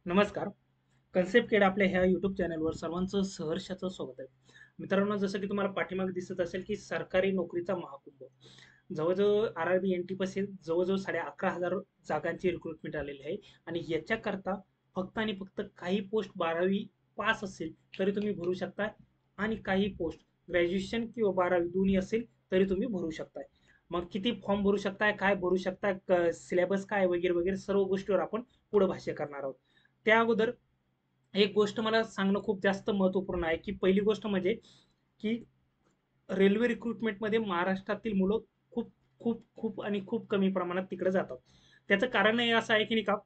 नमस्कार. कन्सेप्ट केड आपल्या ह्या यूट्यूब चॅनलवर सर्वांचं सहर्षाचं स्वागत आहे. मित्रांनो, जसं की तुम्हाला पाठीमागे दिसत असेल की सरकारी नोकरीचा महाकुंभ. जवळजवळ आर-आर-बी एन-टी जवळजवळ 11,500 जागांची रिक्रुटमेंट आलेली आहे आणि याच्याकरता फक्त आणि फक्त काही पोस्ट 12वी पास असेल तरी तुम्ही भरू शकता आणि काही पोस्ट ग्रॅज्युएशन किंवा 12वी दोन्ही असेल तरी तुम्ही भरू शकताय. मग किती फॉर्म भरू शकताय, काय भरू शकताय, सिलेबस काय वगैरे वगैरे सर्व गोष्टीवर आपण पुढे भाष्य करणार आहोत. त्या अगोदर एक गोष्ट मला सांगणं खूप जास्त महत्त्वपूर्ण आहे, की पहिली गोष्ट म्हणजे की रेल्वे रिक्रुटमेंटमध्ये महाराष्ट्रातील मुलं खूप खूप खूप आणि खूप कमी प्रमाणात तिकडे जातात. त्याचं कारण हे असं आहे की नाही का,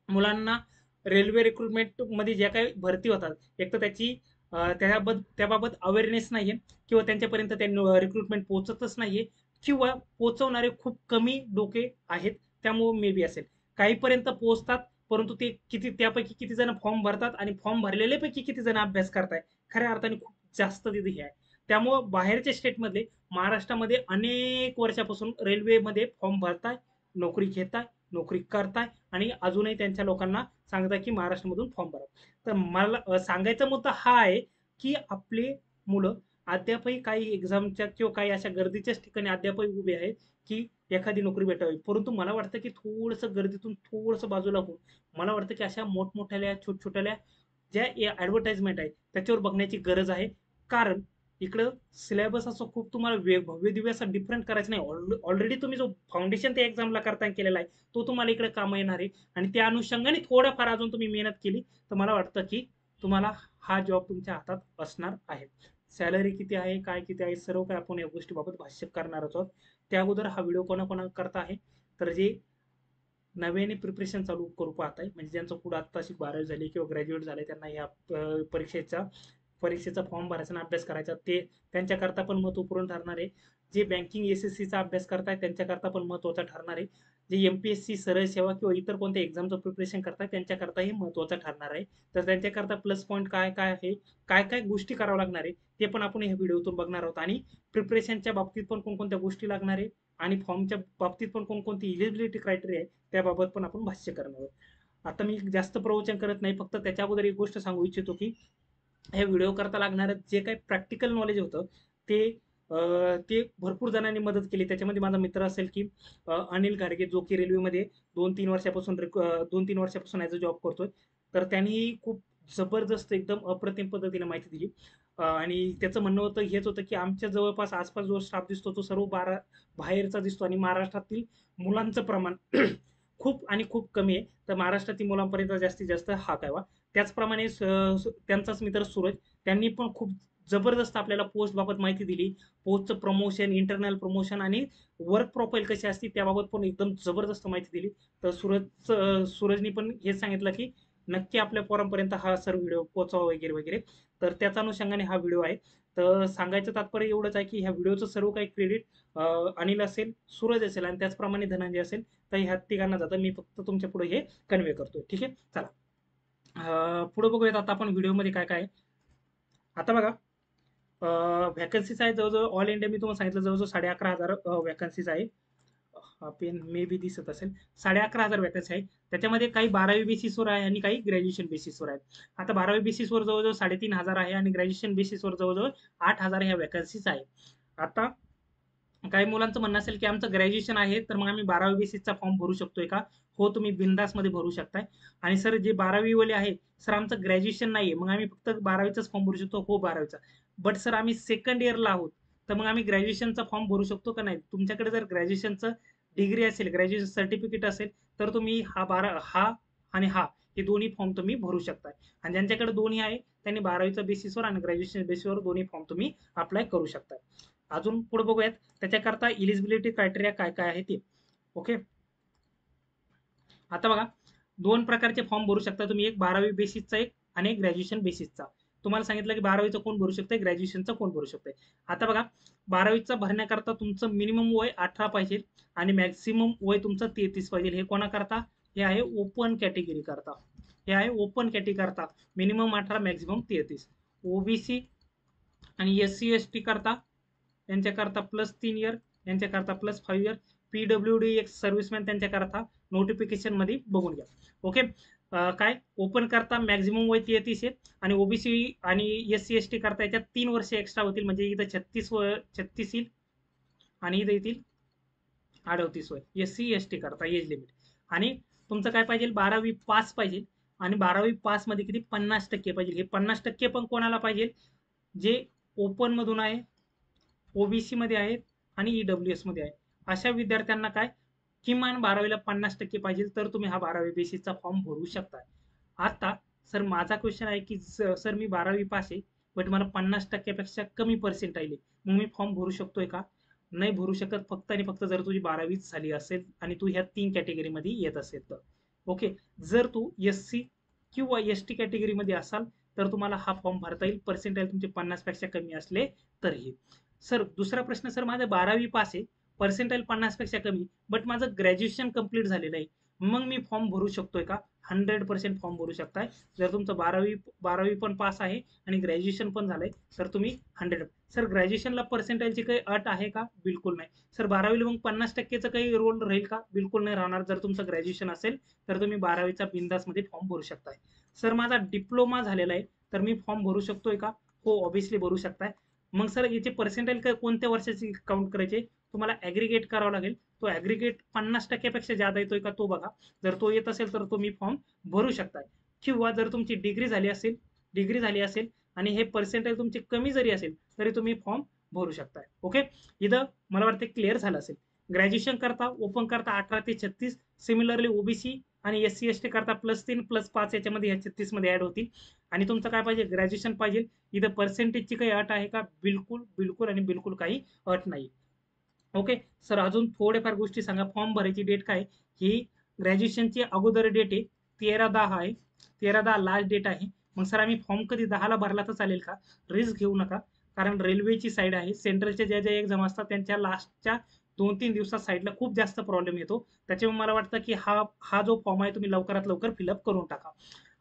मुलांना रेल्वे रिक्रुटमेंटमध्ये ज्या काही भरती होतात, एक तर त्याबाबत अवेअरनेस नाहीये किंवा त्यांच्यापर्यंत त्या रिक्रुटमेंट पोहोचतच नाहीये किंवा पोहोचवणारे खूप कमी डोके आहेत. त्यामुळे मे बी असेल. काहीपर्यंत पोहोचतात, परंतु ते त्यापैकी किती जण फॉर्म भरतात आणि फॉर्म भरलेल्यापैकी किती जण अभ्यास करताय, खऱ्या अर्थाने खूप जास्त तिथे हे आहे. त्यामुळं बाहेरच्या स्टेटमधले महाराष्ट्रामध्ये अनेक वर्षापासून रेल्वेमध्ये फॉर्म भरताय, नोकरी घेताय, नोकरी करताय आणि अजूनही त्यांच्या लोकांना सांगताय की महाराष्ट्रामधून फॉर्म भरा. तर मला सांगायचा मुद्दा हा आहे की आपले मुलं अद्यापही काही एक्झामच्या किंवा काही अशा गर्दीच्याच ठिकाणी अद्यापही उभे आहेत की एखादी नोकरी भेटावी. परंतु मला वाटतं की थोडंसं गर्दीतून थोडंसं बाजूला होऊन मला वाटतं की अशा मोठमोठ्याल्या छोटछोट्याल्या ज्या ॲडव्हर्टाइजमेंट आहे त्याच्यावर बघण्याची गरज आहे. कारण इकडं सिलेबस असं खूप तुम्हाला भव्य दिव्य असं डिफरंट करायचं नाही. ऑलरेडी तुम्ही जो फाउंडेशन त्या एक्झामला करता केलेला आहे तो तुम्हाला इकडे काम येणार आहे आणि त्या अनुषंगाने थोडंफार अजून तुम्ही मेहनत केली तर मला वाटतं की तुम्हाला हा जॉब तुमच्या हातात असणार आहे. सॅलरी किती आहे, काय किती आहे, सर्व काही आपण या गोष्टीबाबत भाष्य करणारच आहोत. त्या अगोदर हा व्हिडिओ कोणा करता आहे, तर जे नव्याने प्रिपरेशन चालू करू पाहत आहे, म्हणजे ज्यांचं पुढे आत्ताशी 12वी झाली किंवा ग्रॅज्युएट झाले, त्यांना या परीक्षेचा फॉर्म भरायचा आणि अभ्यास करायचा, ते त्यांच्याकरता पण महत्त्वपूर्ण ठरणार आहे. जे बँकिंग एस-एस-सीचा अभ्यास करताय त्यांच्याकरता पण महत्त्वाचा ठरणार आहे. जे एम-पी-एस-सी, सरळ सेवा किंवा इतर कोणत्या एक्झामचं प्रिपरेशन करताय त्यांच्याकरताही महत्त्वाचं ठरणार आहे. तर त्यांच्याकरता प्लस पॉईंट काय काय आहे, काय काय गोष्टी कराव्या लागणार आहे, ते पण आपण ह्या व्हिडिओतून बघणार आहोत आणि प्रिपरेशनच्या बाबतीत पण कोणकोणत्या गोष्टी लागणार आहे आणि फॉर्मच्या बाबतीत पण कोणकोणती इलिजिबिलिटी क्रायटेरिया आहे त्याबाबत पण आपण भाष्य करणार आहोत. आता मी जास्त प्रवचन करत नाही, फक्त त्याच्या अगोदर एक गोष्ट सांगू इच्छितो की हे व्हिडिओ करता लागणारं जे काही प्रॅक्टिकल नॉलेज होतं ते ते भरपूर जणांनी मदत केली. त्याच्यामध्ये माझा मित्र असेल की अनिल घारगे, जो की रेल्वेमध्ये 2-3 वर्षापासून ॲज अ जॉब करतोय. तर त्यांनी खूप जबरदस्त एकदम अप्रतिम पद्धतीने माहिती दिली. आणि त्याचं म्हणणं होतं हेच होतं की आमच्या जवळपास आसपास जो स्टाफ दिसतो तो सर्व बाहेरचा दिसतो आणि महाराष्ट्रातील मुलांचं प्रमाण खूप आणि खूप कमी आहे. तर महाराष्ट्रातील मुलांपर्यंत जास्तीत जास्त हात यावा. त्याचप्रमाणे त्यांचाच मित्र सूरज, त्यांनी पण खूप जबरदस्त आपल्याला पोस्ट बाबत माहिती दिली. पोस्टचं प्रमोशन, इंटरनल प्रमोशन आणि वर्क प्रोफाईल कशी असते त्याबाबत पण एकदम जबरदस्त माहिती दिली. तर सूरजनी पण हेच सांगितलं की नक्की आपल्या पोरांपर्यंत हा सर्व व्हिडिओ पोहोचावा वगैरे वगैरे. तर त्याच अनुषंगाने हा व्हिडिओ आहे. तर सांगायचं तात्पर्य एवढंच आहे की ह्या व्हिडिओचं सर्व काही क्रेडिट अनिल असेल, सूरज असेल आणि त्याचप्रमाणे धनंजय असेल. तर ह्या तिघांना जातं. मी फक्त तुमच्या पुढे हे कन्वे करतोय. ठीक आहे, चला. पुढे बघूयात आता आपण व्हिडिओमध्ये काय काय आहे. आता बघा, व्हॅकन्सीज आहे जवळजवळ ऑल इंडिया. मी तुम्हाला सांगितलं जवळजवळ 11,500 व्हॅकन्सीज आहे. हा पेन मे बी दिसत असेल. 11,500 व्हॅकन्सी आहे. त्याच्यामध्ये काही 12वी बेसिसवर आहे आणि काही ग्रॅज्युएशन बेसिसवर आहे. आता 12वी बेसिसवर जवळजवळ 3,500 आहे आणि ग्रॅज्युएशन बेसिसवर जवळजवळ 8,000 ह्या व्हॅकन्सीज आहे. आता काही मुलांचं म्हणणं असेल की आमचं ग्रॅज्युएशन आहे तर मग आम्ही 12वी बेसिसचा फॉर्म भरू शकतोय का? हो, तुम्ही बिंदासमध्ये भरू शकताय. आणि सर जे 12वी वाले आहे, सर आमचं ग्रॅज्युएशन नाहीये, मग आम्ही फक्त 12वीचाच फॉर्म भरू शकतो. हो, 12वीचा. बट सर आम्ही सेकंड इयरला आहोत, तर मग आम्ही ग्रॅज्युएशनचा फॉर्म भरू शकतो का नाही? तुमच्याकडे जर ग्रॅज्युएशनचं डिग्री असेल, ग्रॅज्युएशन सर्टिफिकेट असेल, तर तुम्ही हा आणि हा हे दोन्ही फॉर्म तुम्ही भरू शकताय. आणि ज्यांच्याकडे दोन्ही आहे त्यांनी 12वीच्या बेसिसवर आणि ग्रॅज्युएशन बेसिसवर दोन्ही फॉर्म तुम्ही अप्लाय करू शकताय. अजून पुढे बघूयात त्याच्याकरता इलिजिबिलिटी क्रायटेरिया काय काय आहे ते. ओके, आता बघा, दोन प्रकारचे फॉर्म भरू शकता तुम्ही, एक 12वी बेसिसचा एक आणि एक ग्रॅज्युएशन बेसिसचा. तुम्हाला सांगितलं की 12वीचं कोण भरू शकतंय, ग्रॅज्युएशनचं कोण भरू शकतंय. आता बघा, 12वीचा भरण्याकरता तुमचं मिनिमम वय 18 पाहिजे आणि मॅक्सिमम वय तुमचं 33 पाहिजे. हे कोणाकरता? हे आहे ओपन कॅटेगरी करता. हे आहे ओपन कॅटेगरी करता. Minimum 18, maximum 33. ओबीसी आणि एस-सी एस-टी करता त्यांच्याकरता +3 इयर, यांच्याकरता +5 इयर. पीडब्ल्यूडी एक्स सर्व्हिसमॅन त्यांच्याकरता नोटिफिकेशन मध्ये बघून घ्या. ओके, काय ओपन करता मॅक्झिमम वय 33 आहे आणि ओबीसी आणि एस सी एस टी करता याच्यात 3 वर्ष एक्स्ट्रा होतील, म्हणजे इथं 36 येईल आणि इथं येतील 38 वय. एस सी एस टी करता एज लिमिट. आणि तुमचं काय पाहिजे, 12वी पास पाहिजे. आणि 12वी पास मध्ये किती, 50% पाहिजे. हे 50% पण कोणाला पाहिजे, जे ओपन मधून आहे, ओबीसी मध्ये आहेत आणि ईडब्ल्यूएस मध्ये आहे. अशा विद्यार्थ्यांना काय, किमान 12वीला 50% पाहिजे, तर तुम्ही हा 12वी बेसिसचा फॉर्म भरू शकता. आता सर माझा क्वेश्चन आहे की सर मी 12वी पास आहे, बट मला 50% कमी पर्सेंटाईल आहे, मग मी फॉर्म भरू शकतोय का? नाही भरू शकत, फक्त आणि फक्त जर तुझी 12वीच झाली असेल आणि तू ह्या 3 कॅटेगरीमध्ये येत असेल तर. ओके. जर तू एस सी किंवा एस टी कॅटेगरीमध्ये असाल तर तुम्हाला हा फॉर्म भरता येईल, पर्सेंटाईल तुमचे 50 पेक्षा कमी असले तरीही. सर दुसरा प्रश्न, सर माझं 12वी पास आहे, पर्सेंटाईल 50 पेक्षा कमी, बट माझं ग्रॅज्युएशन कंप्लीट झालेलं आहे, मग मी फॉर्म भरू शकतोय का? 100% फॉर्म भरू शकताय. जर तुमचं 12वी पण पास आहे आणि ग्रॅज्युएशन पण झालंय तर तुम्ही 100. सर ग्रॅज्युएशनला पर्सेंटाईलची काही अट आहे का? बिलकुल नाही. सर 12वीला मग 50%चा काही रोल राहील का? बिलकुल नाही राहणार. जर तुमचं ग्रॅज्युएशन असेल तर तुम्ही 12वीचा बिंदासमध्ये फॉर्म भरू शकताय. सर माझा डिप्लोमा झालेला आहे तर मी फॉर्म भरू शकतोय का? हो, ऑब्व्हियसली भरू शकताय. मग सर याचे पर्सेंटाईल कोणत्या वर्षाची काउंट करायचे? तुम्हाला ॲग्रिगेट करावा लागेल. तो ॲग्रिगेट 50%पेक्षा जादा येतोय का तो बघा. जर तो येत असेल तर तुम्ही फॉर्म भरू शकताय. किंवा जर तुमची डिग्री झाली असेल आणि हे पर्सेंटाईल तुमचे कमी जरी असेल तरी तुम्ही फॉर्म भरू शकताय. ओके. इथं मला वाटतं क्लिअर झालं असेल. ग्रॅज्युएशन करता ओपन करता 18 ते 36, सिमिलरली ओबीसी आणि एस सी एस टी करता +3 +5 याच्यामध्ये ह्या 36 मध्ये ऍड होतील. आणि तुमचं काय पाहिजे, ग्रॅज्युएशन पाहिजे. इथं पर्सेंटेजची काही अट आहे का? बिलकुल बिलकुल आणि बिलकुल काही अट नाही. ओके. सर अजून थोडेफार गोष्टी सांगा. फॉर्म भरायची डेट काय? ही ग्रॅज्युएशनची अगोदर डेट आहे, 13/10 आहे. 13/10 लास्ट डेट आहे. मग सर आम्ही फॉर्म कधी 10ला भरला तर चालेल का? रिस्क घेऊ नका, कारण रेल्वेची साईड आहे. सेंट्रलच्या ज्या ज्या एक्झाम असतात त्यांच्या लास्टच्या 2-3 दिवसात साईडला खूप जास्त प्रॉब्लेम येतो. त्याच्यामुळे मला वाटतं की हा हा जो फॉर्म आहे तुम्ही लवकरात लवकर फिलअप करून टाका.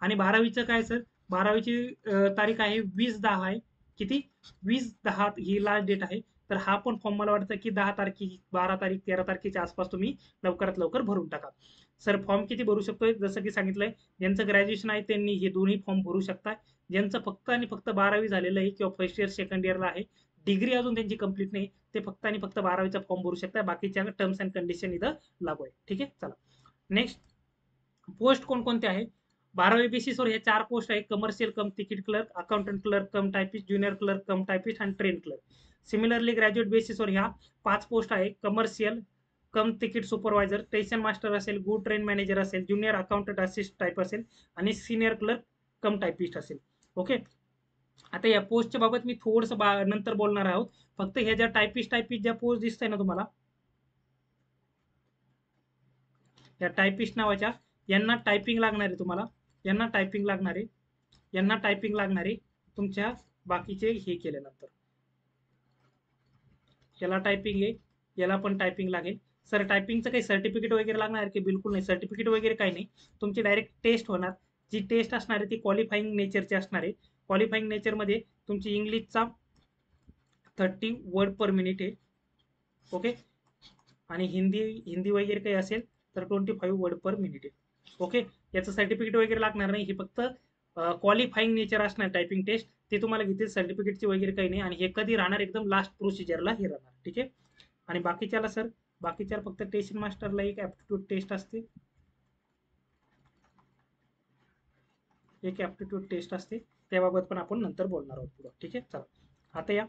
आणि 12वीचं काय सर, 12वीची तारीख आहे 20/10 आहे. किती? 20/10 ही लास्ट डेट आहे. तर हा पण फॉर्म मला वाटतं की 10 तारखे, 12 तारीख, 13 तारखेच्या आसपास तुम्ही लवकरात लवकर भरून टाका. सर फॉर्म किती भरू शकतोय? जसं की सांगितलंय, ज्यांचं ग्रॅज्युएशन आहे त्यांनी हे दोन्ही फॉर्म भरू शकता. ज्यांचं फक्त आणि फक्त 12वी झालेलं आहे किंवा फर्स्ट इयर सेकंड इयरला आहे, डिग्री अजून त्यांची कंप्लीट नाही, ते फक्त आणि फक्त 12वीचा फॉर्म भरू शकता. बाकीच्या टर्म्स अँड कंडिशन इथं लागू आहे. ठीक आहे. चला नेक्स्ट. पोस्ट कोणकोणते आहे? 12वी बेसिसवर हे 4 पोस्ट आहे: commercial cum ticket clerk, accountant clerk cum typist, junior clerk cum typist आणि ट्रेन क्लर्क. सिमिलरली ग्रॅज्युएट बेसिसवर ह्या 5 पोस्ट आहे: commercial cum ticket supervisor, station master असेल, गुड ट्रेन मॅनेजर असेल, ज्युनियर अकाउंटंट असिस्ट टाईप असेल आणि senior clerk cum typist असेल. Okay. आता या पोस्टच्या बाबत मी थोडंसं नंतर बोलणार आहोत. फक्त ह्या ज्या टायपिस्ट ज्या पोस्ट दिसतंय ना तुम्हाला, या टायपिस्ट नावाच्या, यांना टायपिंग लागणार आहे तुम्हाला, यांना टायपिंग लागणार आहे, यांना टायपिंग लागणार आहे तुमच्या बाकीचे हे केल्यानंतर. याला टायपिंग आहे, याला पण टायपिंग लागेल. सर टायपिंगचं काही सर्टिफिकेट वगैरे लागणार आहे की? बिलकुल नाही, सर्टिफिकेट वगैरे काही नाही. तुमची डायरेक्ट टेस्ट होणार. जी टेस्ट असणार आहे ती क्वालिफाईंग नेचरची असणार आहे. क्वालिफाईंग नेचरमध्ये तुमची इंग्लिशचा 30 वर्ड पर मिनिट आहे. ओके. आणि हिंदी हिंदी वगैरे काही असेल तर 25 वर्ड पर मिनिट आहे. ओके. याचं सर्टिफिकेट वगैरे लागणार नाही. हे फक्त क्वालिफाईंग नेचर असणार टायपिंग टेस्ट, ते तुम्हाला घेतील. सर्टिफिकेटची वगैरे काही नाही. आणि हे कधी राहणार, एकदम लास्ट प्रोसिजरला हे राहणार. ठीक आहे. आणि बाकीच्याला सर, बाकीच्या फक्त स्टेशन मास्टरला एक ऍप्टिट्यूड टेस्ट असते, एक ऍप्टिट्यूड टेस्ट असते. त्याबाबत पण आपण नंतर बोलणार आहोत पुढं. ठीक आहे. चला आता या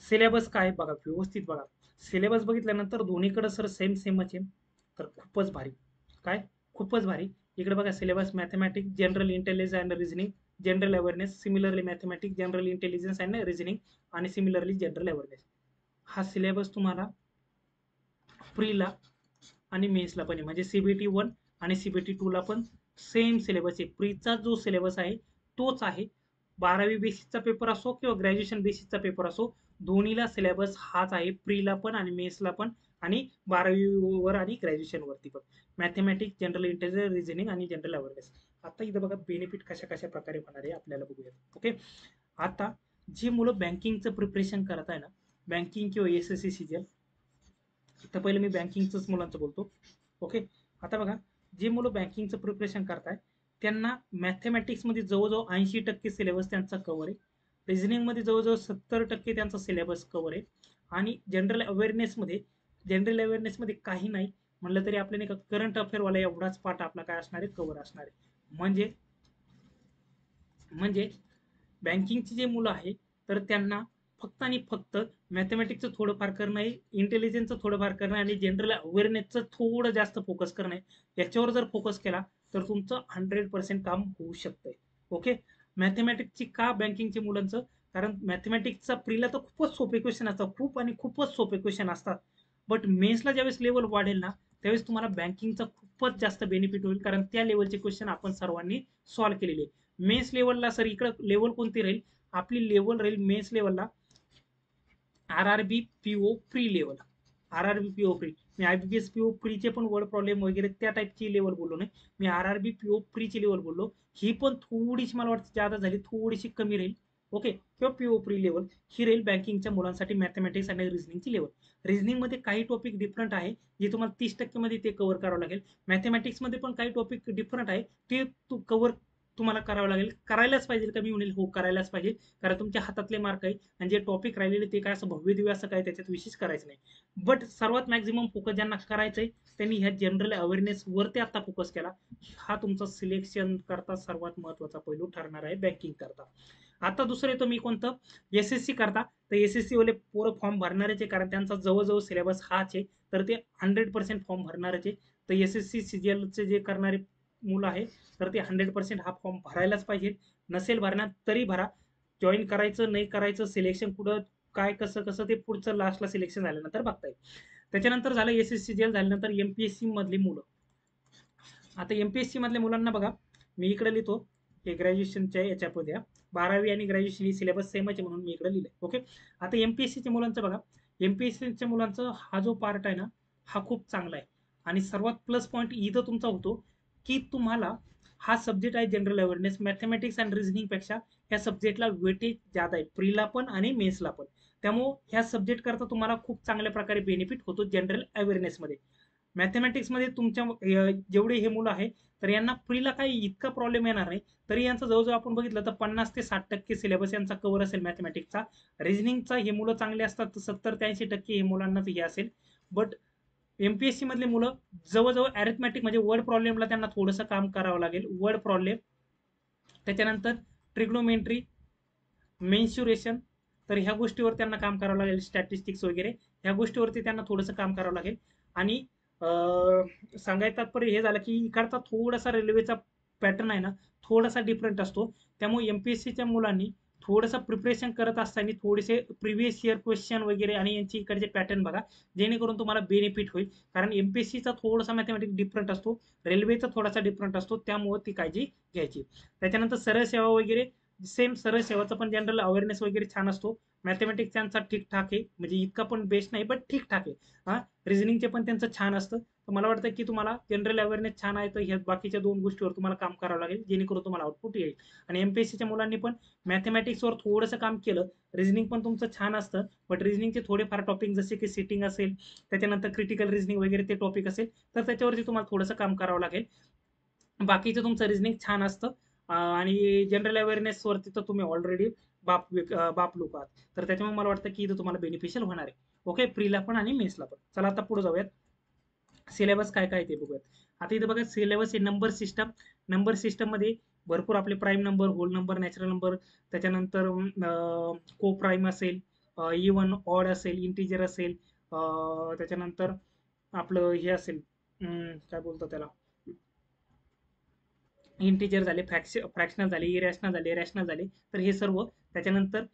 सिलेबस काय बघा, व्यवस्थित बघा. सिलेबस बघितल्यानंतर दोन्हीकडे सर सेम सेमच आहे, तर खूपच भारी. काय? खूपच भारी. इकडे बघा syllabus: mathematics, general intelligence and reasoning, general awareness, similarly mathematics, general intelligence and reasoning आणि सिमिलरली जनरल अवेअरनेस. हा सिलेबस तुम्हाला प्रीला आणि मेन्सला पण आहे, म्हणजे सीबीटी 1 आणि सीबीटी 2 ला पण सेम सिलेबस आहे. प्रीचा जो सिलेबस आहे तोच आहे. 12वी बेसिसचा पेपर असो किंवा ग्रॅज्युएशन बेसिसचा पेपर असो, दोन्हीला सिलेबस हाच आहे, प्रीला पण आणि मेन्सला पण आणि 12वीवर आणि ग्रॅज्युएशन वरती पण. मॅथमॅटिक्स, जनरल इंटेलिजन्स, रिझनिंग आणि जनरल अवेअरनेस. आता इथं बघा बेनिफिट कशा कशा प्रकारे होणार आहे आपल्याला बघूया. ओके. आता जी मुलं बँकिंगचं प्रिपरेशन करत आहे ना, बँकिंग किंवा एस एस सी सीजीएल, तर पहिले मी बँकिंगचंच मुलांचं बोलतो. ओके. आता बघा, जे मुलं बँकिंगचं प्रिपरेशन करताय त्यांना मॅथमॅटिक्समध्ये जवळजवळ 80% सिलेबस त्यांचा कव्हर आहे. रिझनिंगमध्ये जवळजवळ 70% त्यांचा सिलेबस कव्हर आहे. आणि जनरल अवेअरनेसमध्ये काही नाही म्हटलं तरी आपल्याला नाही का करंट अफेअरवाला एवढाच पार्ट आपला काय असणार आहे, कव्हर असणार आहे. म्हणजे म्हणजे बँकिंगची जे मुलं आहे तर त्यांना फक्त आणि फक्त मॅथमॅटिक्सचं थोडंफार करणं आहे, इंटेलिजन्सचं थोडंफार करणं आहे आणि जनरल अवेअरनेसचं थोडं जास्त फोकस करणं आहे. याच्यावर जर फोकस केला तर तुमचं 100% काम होऊ शकतंय. ओके. मॅथमॅटिक्सची का बँकिंगच्या मुलांचं, कारण मॅथमॅटिक्सचा प्रीला तर खूपच सोपे क्वेश्चन असतात, खूप आणि खूपच सोपे क्वेश्चन असतात. बट मेन्सला ज्यावेळेस लेवल वाढेल ना त्यावेळेस तुम्हाला बँकिंगचा खूपच जास्त बेनिफिट होईल, कारण त्या लेवलचे क्वेश्चन आपण सर्वांनी सॉल्व्ह केलेले. मेन्स लेवलला सर इकडे लेवल कोणती राहील, आपली लेवल राहील मेन्स लेवलला RRB PO pre level. RRB PO pre, मी IBPS PO प्रीचे पण वर्ड प्रॉब्लेम वगैरे त्या टाईपची लेवल बोललो नाही, मी RRB PO प्रीची लेवल बोललो. ही पण थोडीशी मला वाटतं जादा झाली, थोडीशी कमी राहील. ओके. किंवा PO प्री लेवल ही राहील बँकिंगच्या मुलांसाठी मॅथमॅटिक्स आणि रिझनिंगची लेवल. रिझनिंगमध्ये काही टॉपिक डिफरंट आहे जे तुम्हाला 30% मध्ये ते कव्हर करावं लागेल. मॅथमॅटिक्समध्ये पण काही टॉपिक डिफरंट आहे ते कव्हर तुम्हाला करावं लागेल. करायलाच पाहिजे का, मी म्हणेल हो करायलाच पाहिजे, कारण तुमच्या हातातले मार्क आहे आणि जे टॉपिक राहिलेले ते काय असं भव्य दिव्य असं काय त्याच्यात विशेष करायचं नाही. बट सर्वात मॅक्झिमम फोकस ज्यांना करायचंय त्यांनी ह्या जनरल अवेअरनेस वरती आता फोकस केला. हा तुमचा सिलेक्शन करता सर्वात महत्वाचा पैलू ठरणार आहे बँकिंग करता. आता दुसरं येतो मी कोणतं, SSC करता. तर SSC वाले पोरं फॉर्म भरणारच आहे, कारण त्यांचा जवळजवळ सिलेबस हाच आहे, तर ते 100% फॉर्म भरणारच आहे. तर SSC CGLचे जे करणारे मुलं आहे तर ते 100% हा फॉर्म भरायलाच पाहिजे. नसेल भरणार तरी भरा. जॉईन करायचं नाही करायचं सिलेक्शन कुठं काय कसं कसं ते पुढचं लास्टला सिलेक्शन झाल्यानंतर बघता येईल. त्याच्यानंतर झालं SSC जेल झाल्यानंतर MPSC मधली मुलं. आता MPSC मधल्या मुलांना बघा, मी इकडे लिहितो हे ग्रॅज्युएशनच्या याच्यामध्ये 12वी आणि ग्रॅज्युएशन ही सिलेबस सेमच आहे म्हणून मी इकडे लिहिलंय. ओके. आता MPSCच्या मुलांचं बघा, MPSCच्या मुलांचं हा जो पार्ट आहे ना हा खूप चांगला आहे. आणि सर्वात प्लस पॉईंट इथं तुमचा होतो की तुम्हाला हा सब्जेक्ट आहे general awareness, mathematics and reasoning पेक्षा ह्या सब्जेक्टला वेटेज जादा आहे, प्रीला पण आणि मेन्सला पण. त्यामुळे ह्या सब्जेक्ट करता तुम्हाला खूप चांगल्या प्रकारे बेनिफिट होतो जनरल अवेअरनेसमध्ये. मॅथमॅटिक्समध्ये तुमच्या जेवढे हे मुलं आहे तर यांना प्रीला काही इतका प्रॉब्लेम येणार नाही. तरी यांचा जवळजवळ आपण बघितलं तर 50 ते 60% सिलेबस यांचा कव्हर असेल मॅथमॅटिक्सचा. रिझनिंगचा हे मुलं चांगले असतात तर 70 ते 80% हे मुलांनाच हे असेल. बट MPSC मधले मुलं जवळजवळ अरिथमॅटिक म्हणजे वर्ड प्रॉब्लेमला त्यांना थोडंसं काम करावं लागेल. वर्ड प्रॉब्लेम, त्याच्यानंतर ट्रिग्नोमेट्री, मेन्शुरेशन, तर ह्या गोष्टीवर त्यांना काम करावं लागेल. स्टॅटिस्टिक्स वगैरे ह्या गोष्टीवरती त्यांना थोडंसं काम करावं लागेल. आणि सांगायचं तात्पर्य हे झालं की इकडचा थोडासा रेल्वेचा पॅटर्न आहे ना थोडासा डिफरंट असतो. त्यामुळे MPSCच्या मुलांनी थोडंसं प्रिपरेशन करत असताना थोडेसे प्रिव्हियस इयर क्वेश्चन वगैरे आणि यांची इकडचे पॅटर्न बघा, जेणेकरून तुम्हाला बेनिफिट होईल. कारण MPSCचा थोडासा मॅथमॅटिक्स डिफरंट असतो, रेल्वेचा थोडासा डिफरंट असतो, त्यामुळे ती काळजी घ्यायची. त्याच्यानंतर सरळ सेवा वगैरे सेम, सरळ सेवाचा पण जनरल अवेअरनेस वगैरे छान असतो. मॅथमॅटिक्स त्यांचा ठीकठाक आहे, म्हणजे इतका पण बेस्ट नाही बट ठीकठाक आहे. हा, रिझनिंगचे पण त्यांचं छान असतं. तर मला वाटतं की तुम्हाला जनरल अवेअरनेस छान आहे तर ह्या बाकीच्या दोन गोष्टीवर तुम्हाला काम करावं लागेल जेणेकरून तुम्हाला आउटपुट येईल. आणि MPSCच्या मुलांनी पण मॅथमॅटिक्सवर थोडंसं काम केलं, रिझनिंग पण तुमचं छान असतं, बट रिझनिंगचे थोडेफार टॉपिक जसे की सिटिंग असेल, त्याच्यानंतर क्रिटिकल रिझनिंग वगैरे ते टॉपिक असेल तर त्याच्यावरती तुम्हाला थोडंसं काम करावं लागेल. बाकीचं तुमचं रिझनिंग छान असतं. आणि जनरल अवेअरनेस वरती तर तुम्ही ऑलरेडी बाप लोक आहात. तर त्याच्यामुळे मला वाटतं की इथं तुम्हाला बेनिफिशियल होणार आहे. ओके. प्रीला पण आणि मेन्सला पण. चला आता पुढे जाऊयात, सिलेबस काय काय ते बघूयात. आता इथं बघा सिलेबस आहे नंबर सिस्टम. नंबर सिस्टम मध्ये भरपूर आपले prime number, whole number, natural number, त्याच्यानंतर को प्राईम असेल, इवन ऑड असेल, इंटिजर असेल, त्याच्यानंतर आपलं हे असेल, काय बोलतो त्याला, इंटिजर झाले, फ्रॅक्शनल झाले, इरॅशनल झाले, रॅशनल झाले, तर हे सर्व. त्याच्यानंतर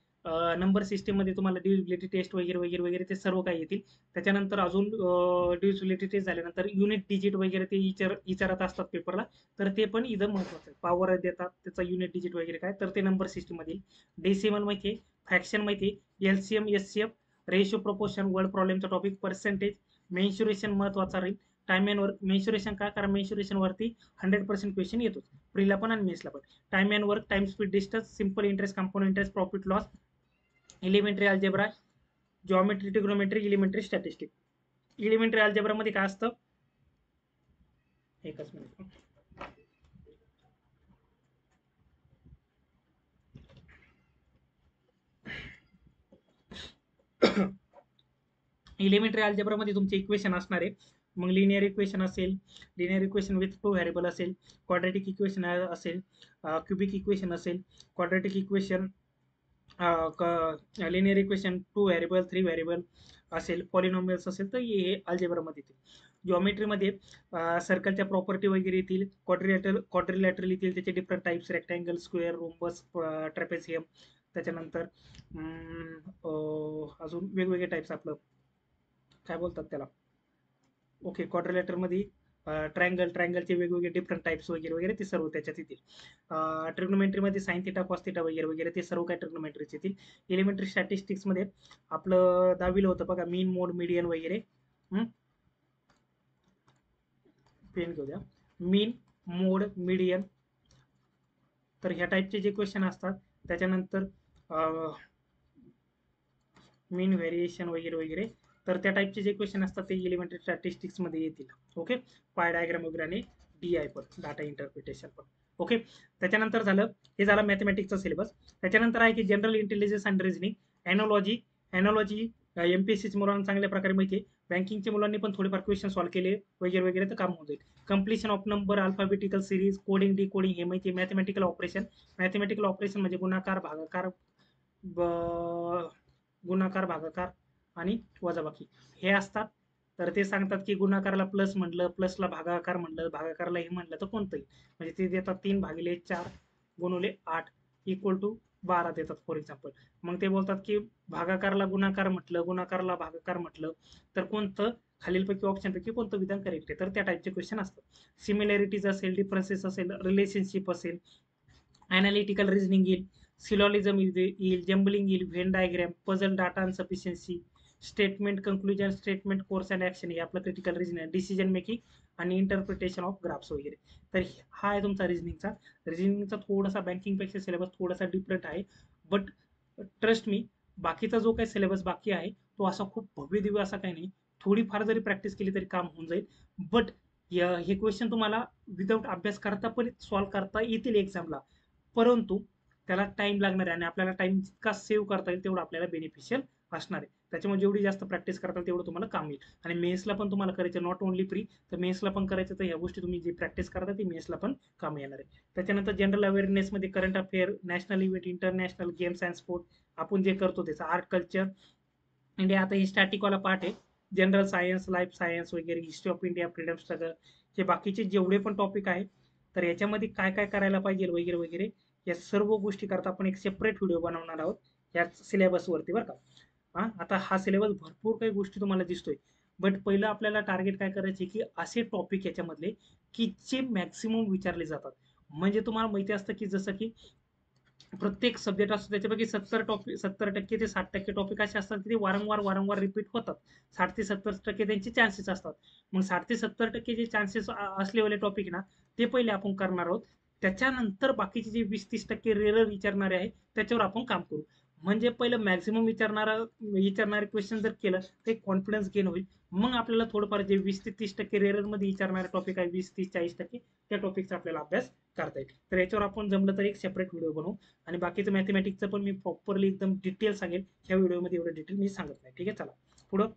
नंबर सिस्टीममध्ये तुम्हाला डिव्हिजिबिलिटी टेस्ट वगैरे वगैरे वगैरे ते सर्व काही येतील. त्याच्यानंतर अजून डिव्हिजिबिलिटी टेस्ट झाल्यानंतर युनिट डिजिट वगैरे ते विचारत असतात पेपरला, तर ते पण इथं महत्वाचं आहे. पॉवर देतात त्याचा युनिट डिजिट वगैरे काय, तर ते नंबर सिस्टीममध्ये. डेसिमल माहिती आहे, फ्रॅक्शन माहिती आहे, LCM, SCF, ratio, proportion, word प्रॉब्लेमचा टॉपिक, पर्सेंटेज, मेन्शुरेशन महत्वाचा राहील. टाइम अँड वर्क, मेन्शुरेशन का, कारण मेन्शुरेशन वरती 100% क्वेश्चन येतो प्रीला पण आणि मेन्सला पण. Time and work, time speed distance, simple interest, compound interest, profit loss, elementary algebra, geometry, trigonometry, elementary statistic. Elementary algebra मध्ये काय असतं, एकच मिनिट. इलिमेंटरी अल्जेब्रामध्ये तुमचे इक्वेशन असणार आहे. मग लिनियर इक्वेशन असेल, लिनियर इक्वेशन विथ 2 व्हेरिएबल असेल, क्वाड्रॅटिक इक्वेशन असेल, क्युबिक इक्वेशन असेल, quadratic equation, linear equation 2 variable 3 variable असेल, पॉलिनॉमियल्स असेल, तर हे अल्जेब्रामध्ये येतील. जॉमेट्रीमध्ये सर्कलच्या प्रॉपर्टी वगैरे येतील, क्वाड्रिलॅटरल येतील, त्याचे different types, rectangle, square, rhombus, trapezium, त्याच्यानंतर अजून वेगवेगळे टाइप्स, आपलं काय बोलतात त्याला, ओके, क्वाड्रिलॅटरमध्ये ट्रायंगलचे वेगवेगळे डिफरंट टाइप्स वगैरे वगैरे ते सर्व त्याच्यात येतील. ट्रिग्नोमेट्रीमध्ये साइन थिटा, कॉस थिटा वगैरे वगैरे ते सर्व काय ट्रिग्नोमेट्रीचे येतील. एलिमेंटरी स्टॅटिस्टिक्समध्ये आपलं 10वीला होतं बघा, मीन, मोड, मीडियन वगैरे. पेन घेऊ द्या. मीन, मोड, मीडियन, तर ह्या टाईपचे जे क्वेश्चन असतात, त्याच्यानंतर मीन, व्हेरिएशन वगैरे वगैरे, तर त्या टाईपचे जे क्वेश्चन असतात ते एलिमेंटरी स्टॅटिस्टिक्समध्ये येतील. ओके, पाय डायग्राम वगैरे आणि DI पण, डाटा इंटरप्रिटेशन पण. ओके, त्याच्यानंतर झालं, हे झालं मॅथमॅटिक्सचा सिलेबस. त्याच्यानंतर आहे की general intelligence and reasoning, analogy MPSC मुलांना चांगल्या प्रकारे माहिती आहे. बँकिंगच्या मुलांनी पण थोडेफार क्वेश्चन सॉल्व्ह केले वगैरे वगैरे, तर काम होऊन जाईल. Completion of number, alphabetical series, coding, decoding हे माहिती आहे. मॅथमॅटिकल ऑपरेशन म्हणजे गुणाकार, भागाकार, गुणाकार, भागाकार आणि वजाबाकी हे असतात. तर ते सांगतात की गुणाकाराला प्लस म्हटलं, प्लसला भागाकार म्हटलं, भागाकाराला हे म्हटलं तर कोणतंही, म्हणजे ते देतात 3/4 गुणुले 8 इक्वल टू 12 देतात फॉर एक्झाम्पल. मग ते बोलतात की भागाकारला गुणाकार म्हटलं, गुणाकाराला भागाकार म्हटलं तर कोणतं खालीलपैकी ऑप्शनपैकी कोणतं विधान करेक्ट आहे, तर त्या टाईपचे क्वेश्चन असतात. सिमिलॅरिटीज असेल, डिफरन्सेस असेल, रिलेशनशिप असेल, अनालिटिकल रिझनिंग येईल, सिलॉलिझम येईल, जम्बलिंग येईल, Venn diagram, puzzle, data insufficiency, statement, conclusion, statement, course and action, हे आपलं क्रिटिकल रिझनिंग, डिसिजन मेकिंग आणि इंटरप्रिटेशन ऑफ ग्राफ्स वगैरे. तर हा आहे तुमचा रिझनिंगचा थोडासा बँकिंगपेक्षा सिलेबस थोडासा डिफरंट आहे. बट ट्रस्ट मी, बाकीचा जो काही सिलेबस बाकी आहे तो असा खूप भव्य दिव्य असा काही नाही. थोडीफार जरी प्रॅक्टिस केली तरी काम होऊन जाईल. बट हे क्वेश्चन तुम्हाला विदाऊट अभ्यास करता पण सॉल्व्ह करता येतील एक्झामला, परंतु त्याला टाइम लागणार आहे आणि आपल्याला टाइम जितका सेव्ह करता येईल तेवढं आपल्याला बेनिफिशियल असणार आहे. त्याच्यामुळे जेवढी जास्त प्रॅक्टिस करता तेवढं तुम्हाला काम येईल. आणि मेन्सला पण तुम्हाला करायचं, नॉट ओन्ली प्री, तर मेन्सला पण करायचं, तर ह्या गोष्टी तुम्ही जी प्रॅक्टिस करता ती मेन्सला पण काम येणार आहे. त्याच्यानंतर जनरल अवेअरनेसमध्ये current affair, national event, international games and sport, आपण जे करतो त्याचा, आर्ट, कल्चर, इंडिया, आता ही स्टॅटिकवाला पार्ट आहे. जनरल सायन्स, लाईफ सायन्स वगैरे, history of India, freedom struggle, हे बाकीचे जेवढे पण टॉपिक आहेत, तर याच्यामध्ये काय काय करायला पाहिजे वगैरे वगैरे, या सर्व गोष्टी करता आपण एक सेपरेट व्हिडिओ बनवणार आहोत या सिलेबसवरती, बरं का. आता हा सिलेबस भरपूर काही गोष्टी तुम्हाला दिसतोय, बट पहिलं आपल्याला टार्गेट काय करायचे की असे टॉपिक याच्यामधले की जे मॅक्सिमम विचारले जातात. म्हणजे तुम्हाला माहिती असतं की जसं की प्रत्येक सब्जेक्ट असतो त्याच्यापैकी 70% ते 60% टॉपिक असे असतात की ते वारंवार रिपीट होतात. 60 ते 70% त्यांचे चान्सेस असतात. मग 60 ते 70% जे चान्सेस असलेले टॉपिक ना, ते पहिले आपण करणार आहोत. त्याच्यानंतर बाकीचे जे 20-30% रेअर विचारणारे आहे त्याच्यावर आपण काम करू. म्हणजे पहिलं मॅक्झिमम विचारणारे क्वेश्चन जर केलं तर एक कॉन्फिडन्स गेन होईल. मग आपल्याला थोडंफार जे 20 ते 30% रेअर मध्ये विचारणारे टॉपिक आहे, 20-30-40%, त्या टॉपिकचा आपल्याला अभ्यास करता येईल. तर याच्यावर आपण जमलं तर एक सेपरेट व्हिडिओ बनवू. आणि बाकीचं मॅथमॅटिक्सचं पण मी प्रॉपरली एकदम डिटेल सांगेल. ह्या व्हिडिओमध्ये एवढं डिटेल मी सांगत नाही. ठीक आहे, चला पुढं.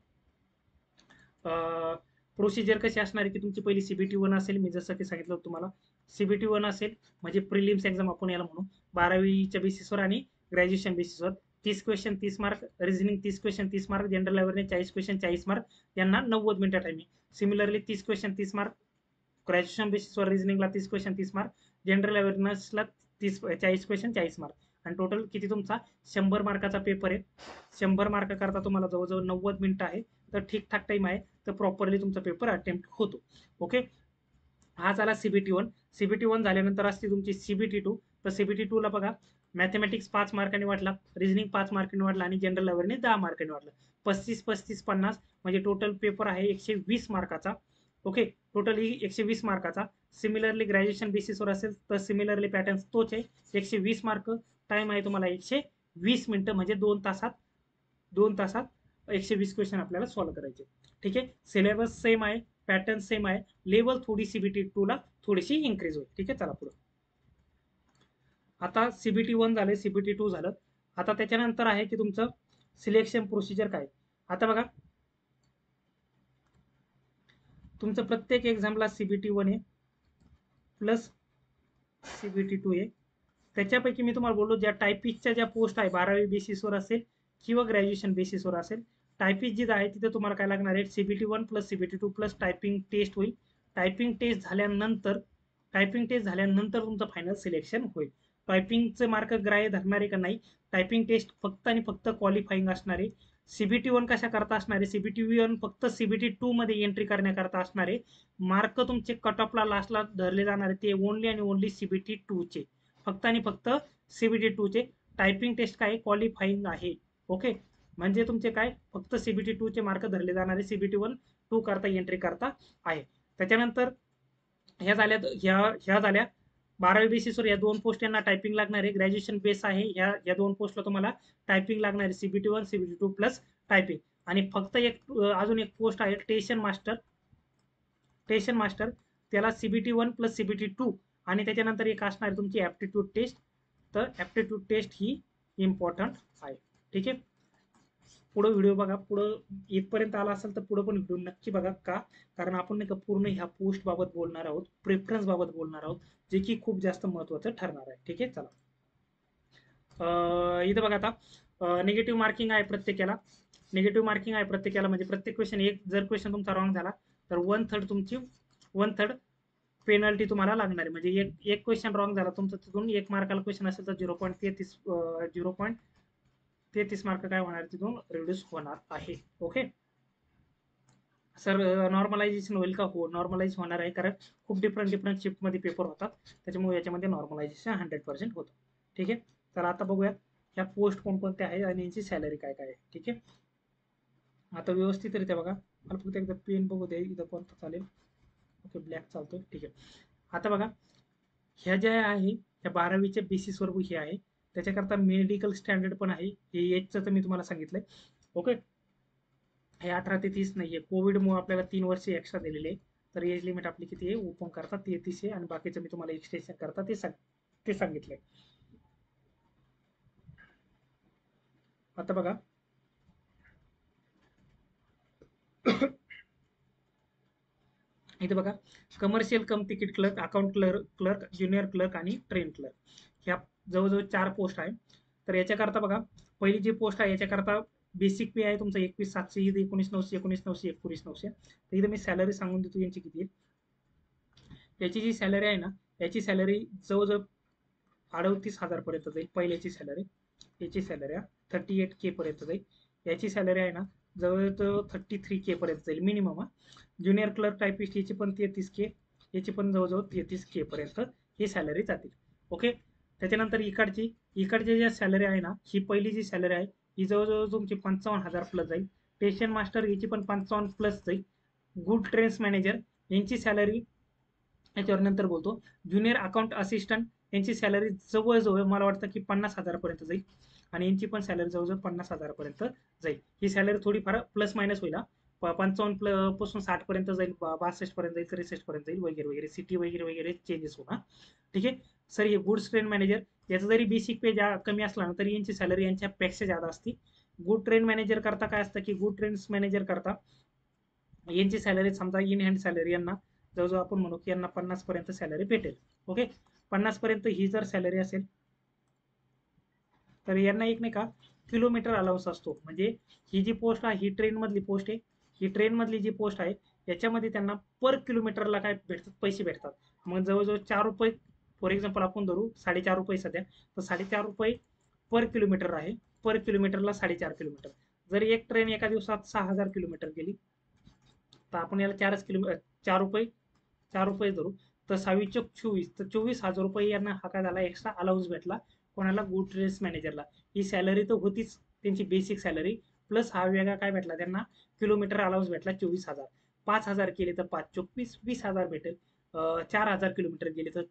प्रोसिजर कशी असणार आहे की तुमची पहिली CBT 1 असेल, मी जसं की सांगितलं तुम्हाला. CBT 1 असेल म्हणजे प्रिलिम्स एक्झाम आपण याला म्हणू, 12वीच्या बेसिसवर आणि ग्रॅज्युएशन बेसिसवर. 30 question 30 mark, reasoning 30 question 30 mark, general awareness 40 question 40 mark, यांना 90 मिनिटं timing. Similarly 30 question 30 mark, graduation बेसिसवर रिझनिंगला 30 क्वेश्चन 30 मार्क, जनरल अवेअरनेसला 40 क्वेश्चन 40 मार्क, आणि टोटल किती तुमचा 100 मार्काचा पेपर आहे. 100 मार्क करता तुम्हाला जवळजवळ 90 मिनिटं आहे, तर ठीकठाक टाइम आहे, तर प्रॉपरली तुमचा पेपर अटेम्प्ट होतो. ओके, हा झाला CBT 1. CBT 1 झाल्यानंतर असते तुमची CBT 2. तर CBT 2 ला बघा, मॅथमॅटिक्स 5 मार्कांनी वाढला, रिझनिंग 5 मार्कांनी वाढला आणि जनरल अवेअरनेस 10 मार्कांनी वाढला. 35-35-50 म्हणजे टोटल पेपर आहे 120 मार्काचा. ओके, टोटली 120 मार्काचा. सिमिलरली ग्रॅज्युएशन बेसिसवर असेल तर सिमिलरली पॅटर्न तोच आहे, 120 मार्क. टाइम आहे तुम्हाला 120 मिनिटं, म्हणजे 2 तासात 120 क्वेश्चन आपल्याला सॉल्व्ह करायचे. ठीक आहे, सिलेबस सेम आहे. पॅटर्न सेम आहे, लेवल थोडी CBT2 ला थोडीशी इन्क्रीज होईल. ठीक आहे, चला पुढे. आता CBT1 झालं, CBT2 झालं. आता त्याच्यानंतर आहे की तुमचं सिलेक्शन प्रोसिजर काय. आता बघा, तुमचं प्रत्येक एक्झामला CBT1 आहे प्लस CBT2 आहे. त्याच्यापैकी मी तुम्हाला बोललो, ज्या टायपिस्टच्या ज्या पोस्ट आहे 12वी बेसिसवर असेल किंवा ग्रॅज्युएशन बेसिसवर असेल, टायपिस्ट जी आहे तिथे तुम्हाला काय लागणार आहे, CBT1 plus CBT2 plus typing test होईल. टायपिंग टेस्ट झाल्यानंतर तुमचं फायनल सिलेक्शन होईल. टायपिंगचे मार्क ग्राह्य धरणार आहे का नाही, टायपिंग टेस्ट फक्त आणि फक्त क्वालिफाईंग असणार आहे. CBT1 कशा करता असणार आहे, CBT1 फक्त CBT2 मध्ये एंट्री करण्याकरता असणार आहे. मार्क तुमचे कट ऑफला लास्टला धरले जाणार आहे ते ओनली आणि ओनली CBT2 चे, फक्त आणि फक्त CBT2 चे. टायपिंग टेस्ट काय क्वालिफाईंग आहे. ओके, म्हणजे तुमचे काय फक्त CBT2 चे मार्क धरले जाणारे, CBT1 2 करता एंट्री करता आहे. त्याच्यानंतर ह्या झाल्या 12वी बेसिसवर या 2 पोस्ट यांना टायपिंग लागणार आहे. ग्रॅज्युएशन बेस आहे, या 2 पोस्टला तुम्हाला टायपिंग लागणार आहे, CBT1 CBT2 प्लस टायपिंग. आणि फक्त अजून एक पोस्ट आहे स्टेशन मास्टर, त्याला CBT1 प्लस CBT2 आणि त्याच्यानंतर एक असणार आहे तुमची ॲप्टिट्यूड टेस्ट. तर ॲप्टिट्यूड टेस्ट ही इम्पॉर्टंट आहे. ठीक आहे, पुढे व्हिडिओ बघा, पुढं इथपर्यंत आला असेल तर पुढे पण व्हिडिओ नक्की बघा. का, कारण आपण नाही का पूर्ण ह्या पोस्ट बाबत बोलणार आहोत, प्रेफरन्स बाबत बोलणार आहोत, जे की खूप जास्त महत्त्वाचं ठरणार आहे. ठीक आहे, चला. इथं बघा, आता निगेटिव्ह मार्किंग आहे प्रत्येकाला. म्हणजे प्रत्येक क्वेश्चन, एक जर क्वेश्चन तुमचा रॉंग झाला तर 1/3 पेनल्टी तुम्हाला लागणार आहे. म्हणजे एक क्वेश्चन रॉंग झाला तुमचा, तिथून 1 मार्काला क्वेश्चन असेल तर 0.33 मार्क काय होणार, तिथून रिड्यूस होणार आहे. ओके सर, नॉर्मलायझेशन होईल का? हो, नॉर्मलाइज होणार आहे, कारण खूप डिफरंट शिफ्टमध्ये पेपर होतात, त्याच्यामुळे याच्यामध्ये नॉर्मलायझेशन 100% होतं. ठीक आहे, तर आता बघूया ह्या पोस्ट कोणकोणत्या आहेत आणि यांची सॅलरी काय काय आहे. ठीक आहे, आता व्यवस्थितरित्या बघा, मला फक्त एकदा पेन बघू दे, इथं कोणतं चालेल. ओके, ब्लॅक चालतो. ठीक आहे, आता बघा, ह्या ज्या आहे ह्या 12वीच्या बेसिसवर हे आहे. त्याच्याकरता मेडिकल स्टँडर्ड पण आहे, हे एजचं तर मी तुम्हाला सांगितलंय. ओके, हे 18 ते 30 नाहीये, कोविडमुळे आपल्याला 3 वर्ष एक्स्ट्रा दिलेले आहे. तर एज लिमिट आपली किती आहे, ओपन करता 33 आहे, आणि बाकीचं मी तुम्हाला एक्सटेन्शन करता ते सांगितलंय. आता बघा, इथे बघा, commercial cum ticket clerk, account clerk, junior clerk आणि ट्रेन क्लर्क, ह्या जवळजवळ 4 पोस्ट आहे. तर याच्याकरता बघा, पहिली जी पोस्ट आहे याच्याकरता बेसिक पे आहे तुमचा 21,700, 19,900, 19,900, 19,900. तर इथे मी सॅलरी सांगून देतो यांची किती आहे. याची जी सॅलरी आहे ना, याची सॅलरी जवळजवळ 38,000 पर्यंत जाईल. पहिल्याची सॅलरी, याची सॅलरी 38K पर्यंत जाईल. याची सॅलरी आहे ना जवळजवळ 33K पर्यंत जाईल मिनिमम. ज्युनियर क्लर्क टायपिस्ट याची पण 33K, याची पण जवळजवळ 33K पर्यंत ही सॅलरी जातील. ओके, त्याच्यानंतर इकडची जी सॅलरी आहे ना, ही पहिली जी सॅलरी आहे ही जवळजवळ तुमची 55,000 प्लस जाईल. स्टेशन मास्टर याची पण 55 प्लस जाईल. गुड ट्रेन्स मॅनेजर यांची सॅलरी याच्यावर नंतर बोलतो. ज्युनियर अकाउंट असिस्टंट यांची सॅलरी जवळजवळ मला वाटतं की 50,000 पर्यंत जाईल, आणि यांची पण सॅलरी जवळजवळ 50,000 पर्यंत जाईल. ही सॅलरी थोडीफार प्लस मायनस होईल, 55 पासून 60 पर्यंत जाईल, 62 पर्यंत जाईल, 63 पर्यंत जाईल, वगैरे वगैरे, सिटी वगैरे वगैरे चेंजेस होणार. ठीक आहे सर, हे गुड्स ट्रेन मॅनेजर याचा जरी बेसिक पे कमी असला ना तरी यांची सॅलरी यांच्यापेक्षा जादा असते. गुड ट्रेन मॅनेजर करता काय असतं की गुड ट्रेन्स मॅनेजर करता यांची सॅलरी समजा इन हँड सॅलरी यांना जवळजवळ आपण म्हणू की यांना 50 पर्यंत सॅलरी भेटेल. ओके, 50 पर्यंत ही जर सॅलरी असेल तर यांना एक नाही का किलोमीटर अलाउन्स असतो. म्हणजे ही जी पोस्ट आहे ही ट्रेन मधली पोस्ट आहे, ही ट्रेन मधली जी पोस्ट आहे याच्यामध्ये त्यांना पर किलोमीटरला काय भेटतात, पैसे भेटतात. मग जवळजवळ 4 रुपये फॉर एक्झाम्पल आपण धरू, 4.5 रुपये सध्या, तर 4.5 रुपये पर किलोमीटर आहे. पर किलोमीटरला 4.5 किलोमीटर. जर एक ट्रेन एका दिवसात 6,000 किलोमीटर गेली तर आपण याला 4 रुपये धरू, तर 6×24, तर 24,000 रुपये यांना हा काय झाला, एक्स्ट्रा अलाउन्स भेटला. कोणाला, गुड ट्रेन्स मॅनेजरला. ही सॅलरी तर होतीच त्यांची बेसिक सॅलरी, प्लस हा वेगळा काय भेटला त्यांना, किलोमीटर अलाउन्स भेटला 24,000. 5,000 केले तर 5×24 20,000 भेटेल. 4,000 किलोमीटर गेले तर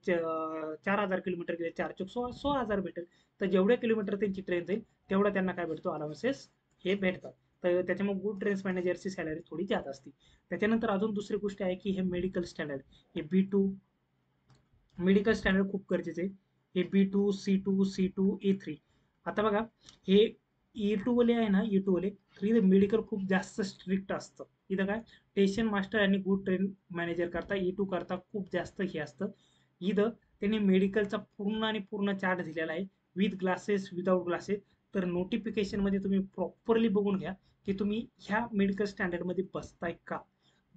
4,000 किलोमीटर गेले 4×16 16,000 भेटेल. तर जेवढे किलोमीटर त्यांची ट्रेन जाईल तेवढा त्यांना काय भेटतो, अलाउन्सेस हे भेटतात. तर त्याच्यामुळे गुड ट्रेन्स मॅनेजरची सॅलरी थोडी जास्त असते. त्याच्यानंतर अजून दुसरी गोष्ट आहे की हे मेडिकल स्टँडर्ड, हे B2 मेडिकल स्टँडर्ड खूप गरजेचं आहे. हे B2, C2, C2, A3. आता बघा, हे E2 वाले आहे ना, E2 वाले, तर इथे मेडिकल खूप जास्त स्ट्रिक्ट असतं. इथं काय स्टेशन मास्टर आणि गुड ट्रेन मॅनेजर करता E2 करता खूप जास्त हे असतं. इथं त्यांनी मेडिकलचा पूर्ण आणि पूर्ण चार्ट दिलेला आहे, विथ ग्लासेस, विदाउट ग्लासेस. तर नोटिफिकेशनमध्ये तुम्ही प्रॉपरली बघून घ्या की तुम्ही ह्या मेडिकल स्टँडर्डमध्ये बसताय का.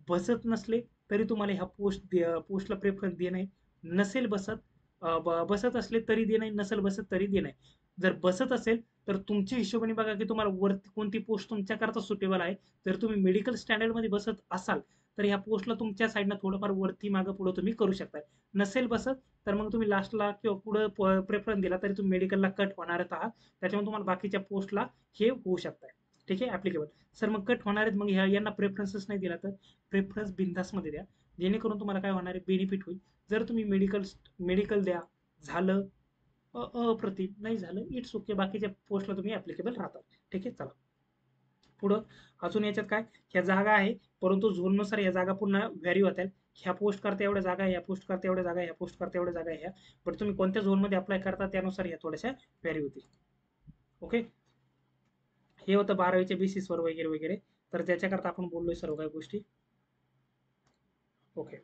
बसत नसले तरी तुम्हाला ह्या पोस्टला प्रेफरन्स दे नाही. नसेल बसत, बसत असले तरी दे नाही, नसेल बसत तरी दे नाही. जर बसत असेल तर तुमच्या हिशोबाने बघा की तुम्हाला वरती कोणती पोस्ट तुमच्याकरता सुटेबल आहे. जर तुम्ही मेडिकल स्टँडर्डमध्ये बसत असाल तर ह्या पोस्टला तुमच्या साईडनं थोडंफार वरती मागं पुढं तुम्ही करू शकता. नसेल बसत तर मग तुम्ही लास्टला किंवा पुढं प्रेफरन्स दिला तरी तुम्ही मेडिकलला कट होणारच आहात. त्याच्यामुळे तुम्हाला बाकीच्या पोस्टला हे होऊ शकतं. ठीक आहे, ऍप्लिकेबल. सर मग कट होणार आहेत, मग यांना प्रेफरन्सच नाही दिला तर प्रेफरन्स बिंदासमध्ये द्या, जेणेकरून तुम्हाला काय होणार आहे, बेनिफिट होईल. जर तुम्ही मेडिकल द्या, झालं अप्रतिम, नाही झालं इट्स ओके, बाकीच्या पोस्टला तुम्ही ऍप्लिकेबल राहतात. ठीक आहे, चला पुढं. अजून याच्यात काय, ह्या जागा आहे, परंतु झोननुसार या जागा पुन्हा व्हॅरी होत आहेत. ह्या पोस्ट करता एवढ्या जागा आहे, ह्या पोस्ट करता एवढ्या जागा आहे, ह्या पोस्ट करता एवढ्या जागा आहे ह्या. बट तुम्ही कोणत्या झोनमध्ये अप्लाय करता त्यानुसार ह्या थोड्याशा व्हॅरी होतील. ओके, हे होतं 12वीच्या बेसिसवर वगैरे वगैरे. तर त्याच्याकरता आपण बोललोय सर्व काही गोष्टी. ओके,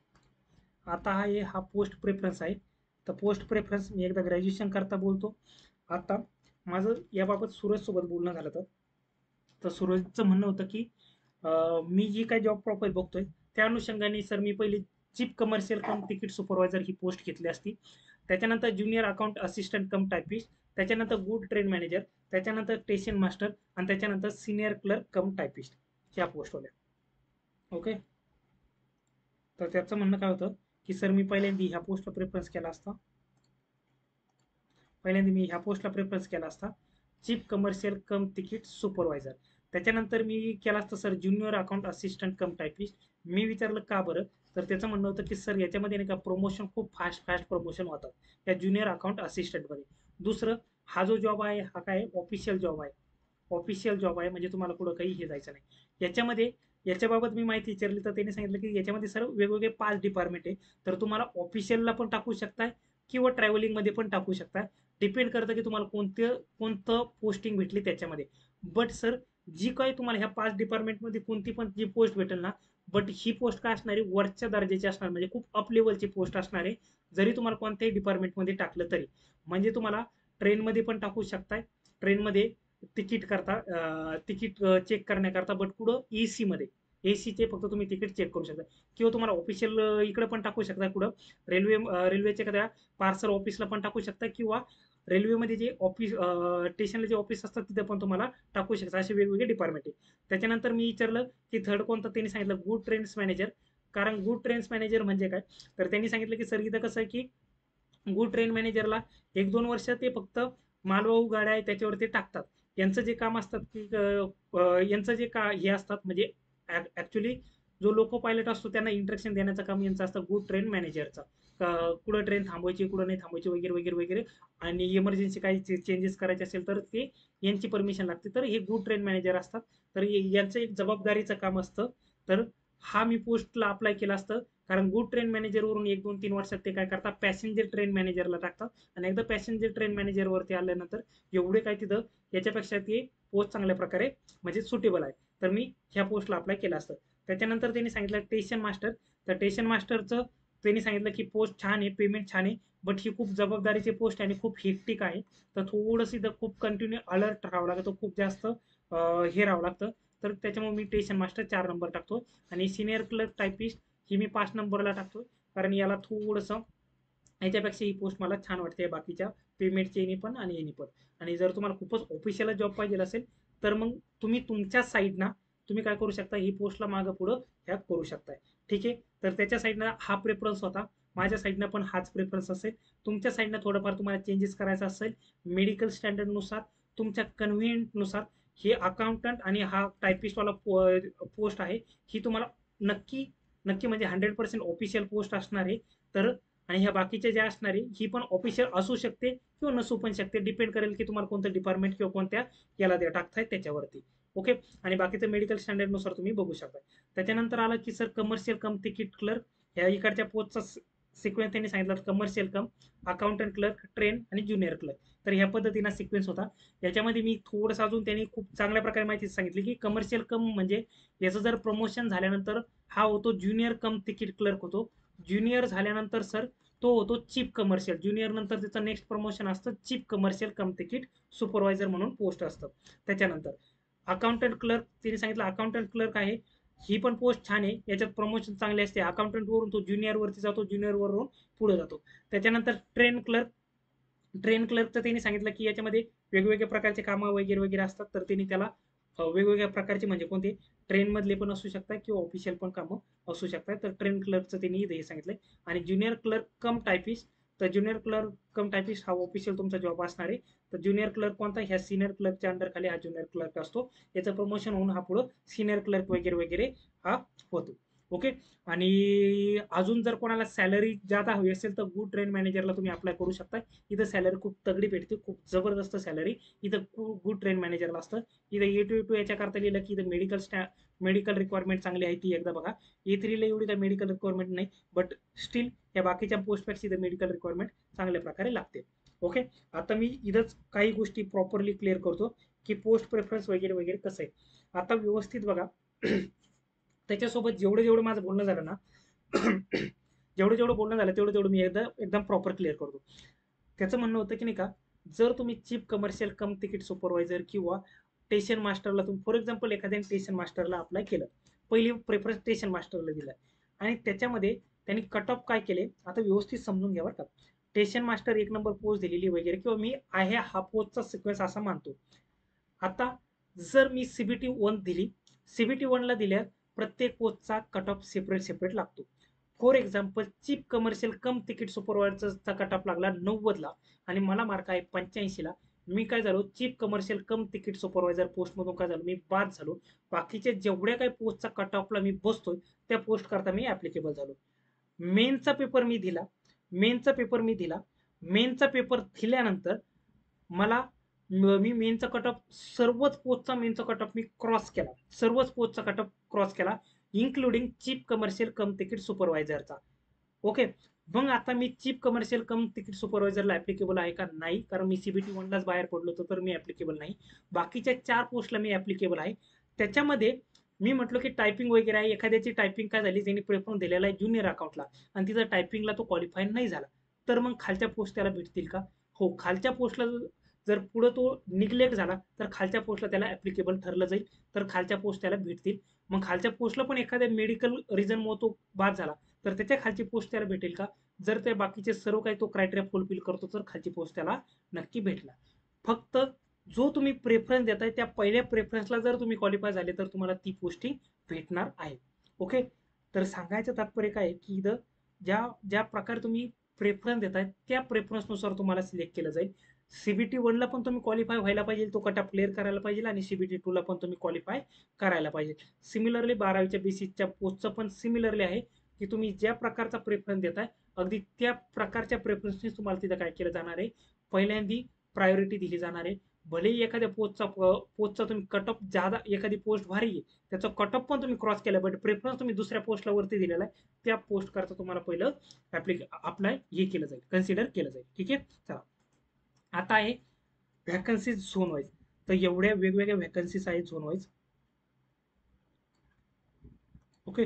आता हा पोस्ट प्रेफरन्स आहे. तर पोस्ट प्रेफरन्स मी एकदा ग्रॅज्युएशन करता बोलतो. आता माझं याबाबत सूरजसोबत बोलणं झालं तर सूरजचं म्हणणं होतं की मी जी काही जॉब प्रोफाईल बघतोय त्या अनुषंगाने सर मी पहिली chief commercial cum ticket supervisor ही पोस्ट घेतली असती. त्याच्यानंतर junior account assistant cum typist, त्याच्यानंतर गुड ट्रेन मॅनेजर, त्याच्यानंतर स्टेशन मास्टर आणि त्याच्यानंतर सिनियर क्लर्क कम टायपिस्ट ह्या पोस्ट होत्या. ओके, तर त्याचं म्हणणं काय होतं की सर मी पहिल्यांदा ह्या पोस्टला प्रेफरन्स केला असता. पहिल्यांदा मी ह्या पोस्टला प्रेफरन्स केला असता, chief commercial cum ticket supervisor. त्याच्यानंतर मी केला असतं sir junior account assistant cum typist. मी विचारलं का बरं, तर त्याचं म्हणणं होतं की सर याच्यामध्ये नाही का प्रमोशन खूप फास्ट फास्ट प्रमोशन होतात या ज्युनियर अकाउंट असिस्टंटमध्ये. दुसरं, हा जो जॉब आहे हा काय ऑफिशियल जॉब आहे. ऑफिशियल जॉब आहे म्हणजे तुम्हाला कुठं काही हे जायचं नाही. याच्यामध्ये याच्याबाबत मी माहिती विचारली तर त्यांनी सांगितलं की याच्यामध्ये सर वेगवेगळे 5 डिपार्टमेंट आहे. तर तुम्हाला ऑफिशियलला पण टाकू शकताय किंवा ट्रॅव्हलिंगमध्ये पण टाकू शकताय. डिपेंड करतं की तुम्हाला कोणतं पोस्टिंग भेटली त्याच्यामध्ये. बट सर जी काही तुम्हाला ह्या 5 डिपार्टमेंटमध्ये कोणती पण जी पोस्ट भेटेल ना, बट ही पोस्ट काय असणार आहे, वरच्या दर्जाची असणार, म्हणजे खूप अप लेवलची पोस्ट असणार आहे. जरी तुम्हाला कोणत्याही डिपार्टमेंटमध्ये टाकलं तरी. म्हणजे तुम्हाला ट्रेनमध्ये पण टाकू शकताय, ट्रेनमध्ये तिकीट चेक करण्याकरता, बट कुठं एसीमध्ये, एसीचे फक्त तुम्ही तिकीट चेक करू शकता. किंवा तुम्हाला ऑफिशियल इकडे पण टाकू शकता, कुठं रेल्वेच्या एखाद्या पार्सल ऑफिसला पण टाकू शकता किंवा रेल्वेमध्ये जे ऑफिस स्टेशनला जे ऑफिस असतात तिथे पण तुम्हाला टाकू शकता. असे वेगवेगळे डिपार्टमेंट आहे. त्याच्यानंतर मी विचारलं की थर्ड कोणतं, त्यांनी सांगितलं गुड ट्रेन्स मॅनेजर. कारण गुड ट्रेन्स मॅनेजर म्हणजे काय, तर त्यांनी सांगितलं की सर इथं कसं आहे की गुड ट्रेन मॅनेजरला 1-2 वर्ष ते फक्त मालवाहू गाड्या आहे त्याच्यावर ते टाकतात. यांचं जे काम असतात की यांचं जे का हे असतात, म्हणजे ऍक्च्युली जो लोको पायलट असतो त्यांना इंस्ट्रक्शन देण्याचं काम यांचं असतं गुड ट्रेन मॅनेजरचं. कुठं ट्रेन थांबवायची, कुठं नाही थांबवायची वगैरे वगैरे वगैरे. आणि इमर्जन्सी काही चेंजेस करायचे असेल तर ते यांची परमिशन लागते. तर हे गुड ट्रेन मॅनेजर असतात. तर यांचं एक जबाबदारीचं काम असतं. तर हा मी पोस्टला अप्लाय केला असतं. कारण गुड ट्रेन मॅनेजरवरून 1-2-3 वर्षात ते काय करतात, पॅसेंजर ट्रेन मॅनेजरला टाकतात. आणि एकदा पॅसेंजर ट्रेन मॅनेजरवरती आल्यानंतर एवढे काय तिथं याच्यापेक्षा ते पोस्ट चांगल्या प्रकारे म्हणजे सुटेबल आहे. तर मी ह्या पोस्टला अप्लाय केलं असतं. त्याच्यानंतर त्यांनी सांगितलं स्टेशन मास्टर. तर स्टेशन मास्टरचं त्यांनी सांगितलं की पोस्ट छान आहे, पेमेंट छान आहे, बट ही खूप जबाबदारीची पोस्ट आहे आणि खूप हेक्टिक आहे. तर थोडंसं इथं खूप कंटिन्यू अलर्ट राहावं लागतं, खूप जास्त हे राहावं लागतं. तर त्याच्यामुळे मी स्टेशन मास्टर 4 नंबर टाकतो. आणि सिनियर क्लर्क टायपिस्ट ही मी 5 नंबरला टाकतो. कारण याला थोडंसं याच्यापेक्षा ही पोस्ट मला छान वाटते बाकीच्या पेमेंटच्या येणी पण आणि येणी पण. आणि जर तुम्हाला खूपच ऑफिशियल जॉब पाहिजे असेल तर मग तुम्ही तुमच्या साईडना तुम्ही काय करू शकता, ही पोस्टला मागं पुढं ह्या करू शकताय. ठीक आहे, तर त्याच्या साईडनं हा प्रेफरन्स होता. माझ्या साईडनं पण हाच प्रेफरन्स असेल. तुमच्या साईडनं थोडंफार तुम्हाला चेंजेस करायचा असेल मेडिकल स्टँडर्डनुसार, तुमच्या कन्व्हिनियंटनुसार, हे अकाउंटंट आणि हा टायपिस्टवाला पोस्ट आहे, ही तुम्हाला नक्की नक्की म्हणजे 100% ऑफिशियल पोस्ट असणार आहे. तर आणि ह्या बाकीच्या ज्या असणार आहे ही पण ऑफिशियल असू शकते किंवा नसू पण शकते. डिपेंड करेल की तुम्हाला कोणतं डिपार्टमेंट किंवा कोणत्या याला टाकताय त्याच्यावरती. ओके. आणि बाकीचं मेडिकल स्टँडर्डनुसार तुम्ही बघू शकता. त्याच्यानंतर आलं की sir commercial cum ticket clerk, ह्या इकडच्या पोस्टचा सिक्वेन्स त्यांनी सांगितला, कमर्शियल कम अकाउंटंट क्लर्क, ट्रेन आणि ज्युनियर क्लर्क. तर ह्या पद्धतीनं सिक्वेन्स होता. याच्यामध्ये मी थोडंसं अजून त्यांनी खूप चांगल्या प्रकारे माहिती सांगितली की कमर्शियल कम म्हणजे याचं जर प्रमोशन झाल्यानंतर हा होतो ज्युनियर कम तिकीट क्लर्क होतो. ज्युनियर झाल्यानंतर सर तो होतो चीफ कमर्शियल. ज्युनियर नंतर त्याचं नेक्स्ट प्रमोशन असतं chief commercial cum ticket supervisor म्हणून पोस्ट असतं. त्याच्यानंतर अकाउंटंट क्लर्क तिने सांगितलं अकाउंटंट क्लर्क आहे, ही पण पोस्ट छान आहे, याच्यात प्रमोशन चांगले असते. अकाउंटंट वरून तो ज्युनियर वरती जातो, ज्युनियर वरून पुढे जातो. त्याच्यानंतर ट्रेन क्लर्क, ट्रेन क्लर्कचं त्यांनी सांगितलं की याच्यामध्ये वेगवेगळ्या प्रकारचे कामं वगैरे वगैरे असतात. तर त्यांनी त्याला वेगवेगळ्या प्रकारचे म्हणजे कोणते ट्रेन मधले पण असू शकतात किंवा ऑफिशियल पण कामं असू शकतात. तर ट्रेन क्लर्कचं त्यांनी हे सांगितलंय. आणि ज्युनियर क्लर्क कम टायपिस्ट, तर ज्युनियर क्लर्क कम टायपिस्ट हा ऑफिशियल तुमचा जॉब असणार आहे. तर ज्युनियर क्लर्क कोणता, ह्या सिनियर क्लर्कच्या अंडर खाली हा ज्युनियर क्लर्क असतो. याचं प्रमोशन होऊन हा पुढं सिनियर क्लर्क वगैरे वगैरे हा होतो. ओके. आणि अजून जर कोणाला सॅलरी जादा हवी असेल तर गुड ट्रेन मॅनेजरला तुम्ही अप्लाय करू शकता. इथं सॅलरी खूप तगडी भेटते, खूप जबरदस्त सॅलरी इथं गुड ट्रेन मॅनेजरला असतं. इथं A2A2 याच्याकरता लिहिलं की इथं मेडिकल रिक्वायरमेंट चांगली आहे ती एकदा बघा. A3ला एवढी काही मेडिकल रिक्वायरमेंट नाही, बट स्टील या बाकीच्या पोस्टपेक्षा इथं मेडिकल रिक्वायरमेंट चांगल्या प्रकारे लागते. ओके. आता मी इथंच काही गोष्टी प्रॉपरली क्लिअर करतो की पोस्ट प्रेफरन्स वगैरे वगैरे कसं आहे. आता व्यवस्थित बघा. त्याच्यासोबत जेवढं जेवढं माझं बोलणं झालं ना, जेवढं जेवढं बोलणं झालं तेवढं तेवढं मी एकदम प्रॉपर क्लिअर करतो. त्याचं म्हणणं होतं की नाही का, जर तुम्ही chief commercial cum ticket supervisor किंवा स्टेशन मास्टरला, तुम्ही फॉर एक्झाम्पल एखाद्या स्टेशन मास्टरला अप्लाय केलं, पहिली प्रेफरन्स स्टेशन मास्टरला दिला आणि त्याच्यामध्ये त्यांनी कट ऑफ काय केले, आता व्यवस्थित समजून घ्या बरं का. स्टेशन मास्टर 1 नंबर पोस्ट दिलेली वगैरे किंवा मी आहे हा पोस्टचा सिक्वेन्स असा मानतो. आता जर मी CBT 1 दिली, CBT 1 ला दिल्यास प्रत्येक पोस्टचा कट ऑफ सेपरेट सेपरेट लागतो. For example chief commercial cum ticket सुपरवायझरचा कट ऑफ लागला 90ला आणि मला मार्क आहे 85ला. मी काय झालो, chief commercial cum ticket supervisor पोस्टमधून काय झालो, मी बाद झालो. बाकीचे जेवढ्या काही पोस्टचा कट ऑफला मी बसतोय त्या पोस्ट करता मी ऍप्लिकेबल झालो. मेनचा पेपर मी दिला, मेनचा पेपर मी दिला, मेनचा पेपर दिल्यानंतर मला मी मेनचा कट ऑफ सर्वच पोस्टचा मेनचा कट ऑफ मी क्रॉस केला, सर्वच पोस्टचा कट ऑफ क्रॉस केला, including chief commercial cum ticket सुपरवायझरचा. ओके. मग आता मी चीफ कमर्शियल कम तिकीट सुपरवायझरला ऍप्लिकेबल आहे का, नाही, कारण मी CBT 1लाच बाहेर पडलो होतो तर मी ऍप्लिकेबल नाही. बाकीच्या 4 पोस्टला मी ऍप्लिकेबल आहे. त्याच्यामध्ये मी म्हटलो की टायपिंग वगैरे आहे, एखाद्याची टायपिंग काय झाली, ज्यांनी प्रेफरन्स दिलेला आहे ज्युनियर अकाउंटला आणि तिथं टायपिंगला तो क्वालिफाय नाही झाला, तर मग खालच्या पोस्ट त्याला भेटतील का? हो, खालच्या पोस्टला जर पुढे तो निग्लेक्ट झाला तर खालच्या पोस्टला त्याला ऍप्लिकेबल ठरलं जाईल, तर खालच्या पोस्ट त्याला भेटतील. मग खालच्या पोस्टला पण एखाद्या मेडिकल रिझनमुळे तो बाद झाला तर त्याच्या खालची पोस्ट त्याला भेटेल का? जर ते बाकीचे सर्व काही तो क्रायटेरिया फुलफिल करतो तर खालची पोस्ट त्याला नक्की भेटणार. फक्त जो तुम्ही प्रेफरन्स देताय त्या पहिल्या प्रेफरन्सला जर तुम्ही क्वालिफाय झाले तर तुम्हाला ती पोस्टिंग भेटणार आहे. ओके. तर सांगायचं तात्पर्य काय की इथं ज्या ज्या प्रकारे तुम्ही प्रेफरन्स देताय त्या प्रेफरन्सनुसार तुम्हाला सिलेक्ट केलं जाईल. CBT 1ला पण तुम्ही क्वालिफाय व्हायला पाहिजे, तो कट ऑफ क्लिअर करायला पाहिजे आणि CBT 2ला पण तुम्ही क्वालिफाय करायला पाहिजे. सिमिलरली 12वीच्या बेसिसच्या पोस्टचं पण सिमिलरली आहे की तुम्ही ज्या प्रकारचा प्रेफरन्स देताय अगदी त्या प्रकारच्या प्रेफरन्सने तुम्हाला तिथं काय केलं जाणार आहे, पहिल्यांदी प्रायोरिटी दिली जाणार आहे. भलेही एखाद्या पोस्टचा तुम्ही कट ऑफ ज्यादा, एखादी पोस्ट भारी आहे त्याचा कट ऑफ पण तुम्ही क्रॉस केला, बट प्रेफरन्स तुम्ही दुसऱ्या पोस्टला वरती दिलेला आहे, त्या पोस्ट करता तुम्हाला पहिलं अप्लाय हे केलं जाईल, कन्सिडर केलं जाईल. ठीक आहे. चला, आता आहे व्हॅकन्सीज झोन वाईज. तर एवढ्या वेगवेगळ्या व्हॅकन्सीज आहेत झोन वाईज. ओके.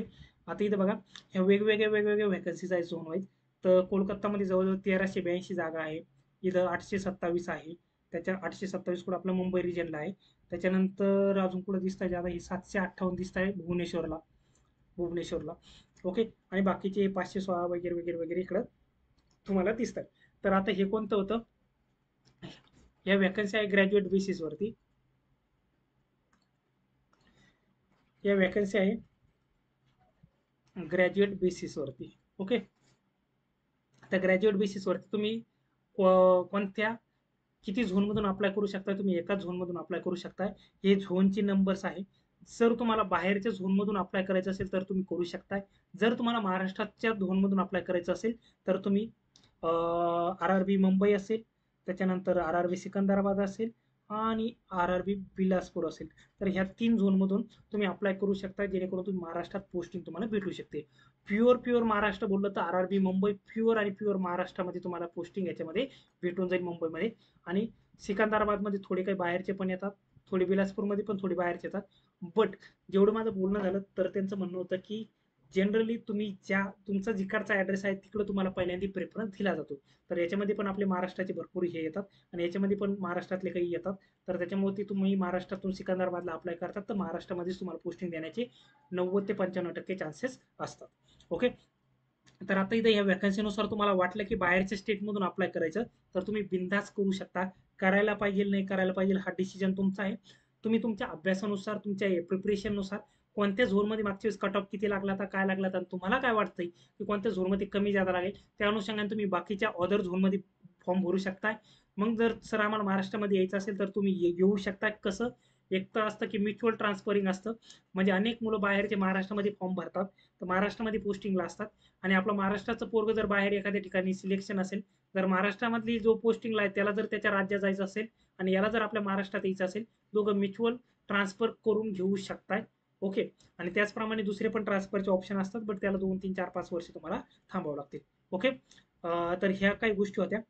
आता इथं बघा, ह्या वेगवेगळ्या व्हॅकन्सीज आहेत झोन वाईज. तर कोलकातामध्ये जवळजवळ 1382 जागा आहे. इथं 827 आहे. त्याच्या 827 कुठं आपलं मुंबई रिजनला आहे. त्याच्यानंतर अजून कुठं दिसत आहे ज्यादा, हे 758 दिसत आहे भुवनेश्वरला. ओके. आणि बाकीचे 516 वगैरे वगैरे वगैरे इकडं तुम्हाला दिसतात. तर आता हे कोणतं होतं, या व्हॅकन्सी आहे ग्रॅज्युएट बेसिसवरती. या व्हॅकन्सी आहे ग्रॅज्युएट बेसिसवरती. ओके. त्या ग्रॅज्युएट बेसिसवरती तुम्ही कोणत्या किती झोनमधून अप्लाय करू शकता, तुम्ही एकाच झोनमधून अप्लाय करू शकता. हे झोनची नंबर्स आहे. जर तुम्हाला बाहेरच्या झोनमधून अप्लाय करायचं असेल तर तुम्ही करू शकताय. जर तुम्हाला महाराष्ट्राच्या झोनमधून अप्लाय करायचं असेल तर तुम्ही RRB मुंबई असेल, त्याच्यानंतर RRB सिकंदराबाद असेल, आणि RRB बिलासपूर असेल. तर ह्या 3 झोनमधून तुम्ही अप्लाय करू शकता, जेणेकरून तुम्ही महाराष्ट्रात पोस्टिंग तुम्हाला भेटू शकते. प्युअर महाराष्ट्र बोललं तर RRB मुंबई प्युअर आणि प्युअर महाराष्ट्रामध्ये तुम्हाला पोस्टिंग याच्यामध्ये भेटून जाईल मुंबईमध्ये. आणि सिकंदराबादमध्ये थोडे काही बाहेरचे पण येतात, थोडे बिलासपूरमध्ये पण थोडे बाहेरचे येतात. बट जेवढं माझं बोलणं झालं तर त्यांचं म्हणणं होतं की जनरली तुम्ही ज्या तुमचा जिकडचा ॲड्रेस आहे तिकडं तुम्हाला पहिल्यांदा प्रेफरन्स दिला जातो. तर याच्यामध्ये पण आपले महाराष्ट्राचे भरपूर हे येतात आणि याच्यामध्ये पण महाराष्ट्रातले काही येतात. तर त्याच्यामुळे ती तुम्ही महाराष्ट्रातून सिकंदराबादला अप्लाय करतात तर महाराष्ट्रामध्येच तुम्हाला पोस्टिंग देण्याचे 90 ते 95% चान्सेस असतात. ओके. तर आता इथं या व्हॅकन्सीनुसार तुम्हाला वाटलं की बाहेरच्या स्टेटमधून अप्लाय करायचं तर तुम्ही बिंदास करू शकता. करायला पाहिजे नाही करायला पाहिजे हा डिसिजन तुमचा आहे. तुम्ही तुमच्या अभ्यासानुसार तुमच्या प्रिपरेशननुसार कोणत्या झोनमध्ये मागच्या वेळेस कट ऑफ किती लागला तर काय लागला तर तुम्हाला काय वाटतंय की कोणत्या झोनमध्ये कमी जादा लागेल त्या अनुषंगाने तुम्ही बाकीच्या अदर झोनमध्ये फॉर्म भरू शकताय. मग जर सर आम्हाला महाराष्ट्रामध्ये यायचं असेल तर तुम्ही येऊ शकता. कसं एक तर असतं की म्युच्युअल ट्रान्सफरिंग असतं, म्हणजे अनेक मुलं बाहेरचे महाराष्ट्रामध्ये फॉर्म भरतात तर महाराष्ट्रामध्ये पोस्टिंगला असतात आणि आपलं महाराष्ट्राचं पोरग जर बाहेर एखाद्या ठिकाणी सिलेक्शन असेल, जर महाराष्ट्रामधली जो पोस्टिंगला आहे त्याला जर त्याच्या राज्यात जायचं असेल आणि याला जर आपल्या महाराष्ट्रात यायचं असेल, दोघं म्युच्युअल ट्रान्सफर करून घेऊ शकताय. ओके. आणि त्याचप्रमाणे दुसरे पण ट्रान्सफरचे ऑप्शन असतात, बट त्याला 2 3 4 5 वर्ष तुम्हाला थांबावं लागतील. ओके. तर ह्या काही गोष्टी होत्या.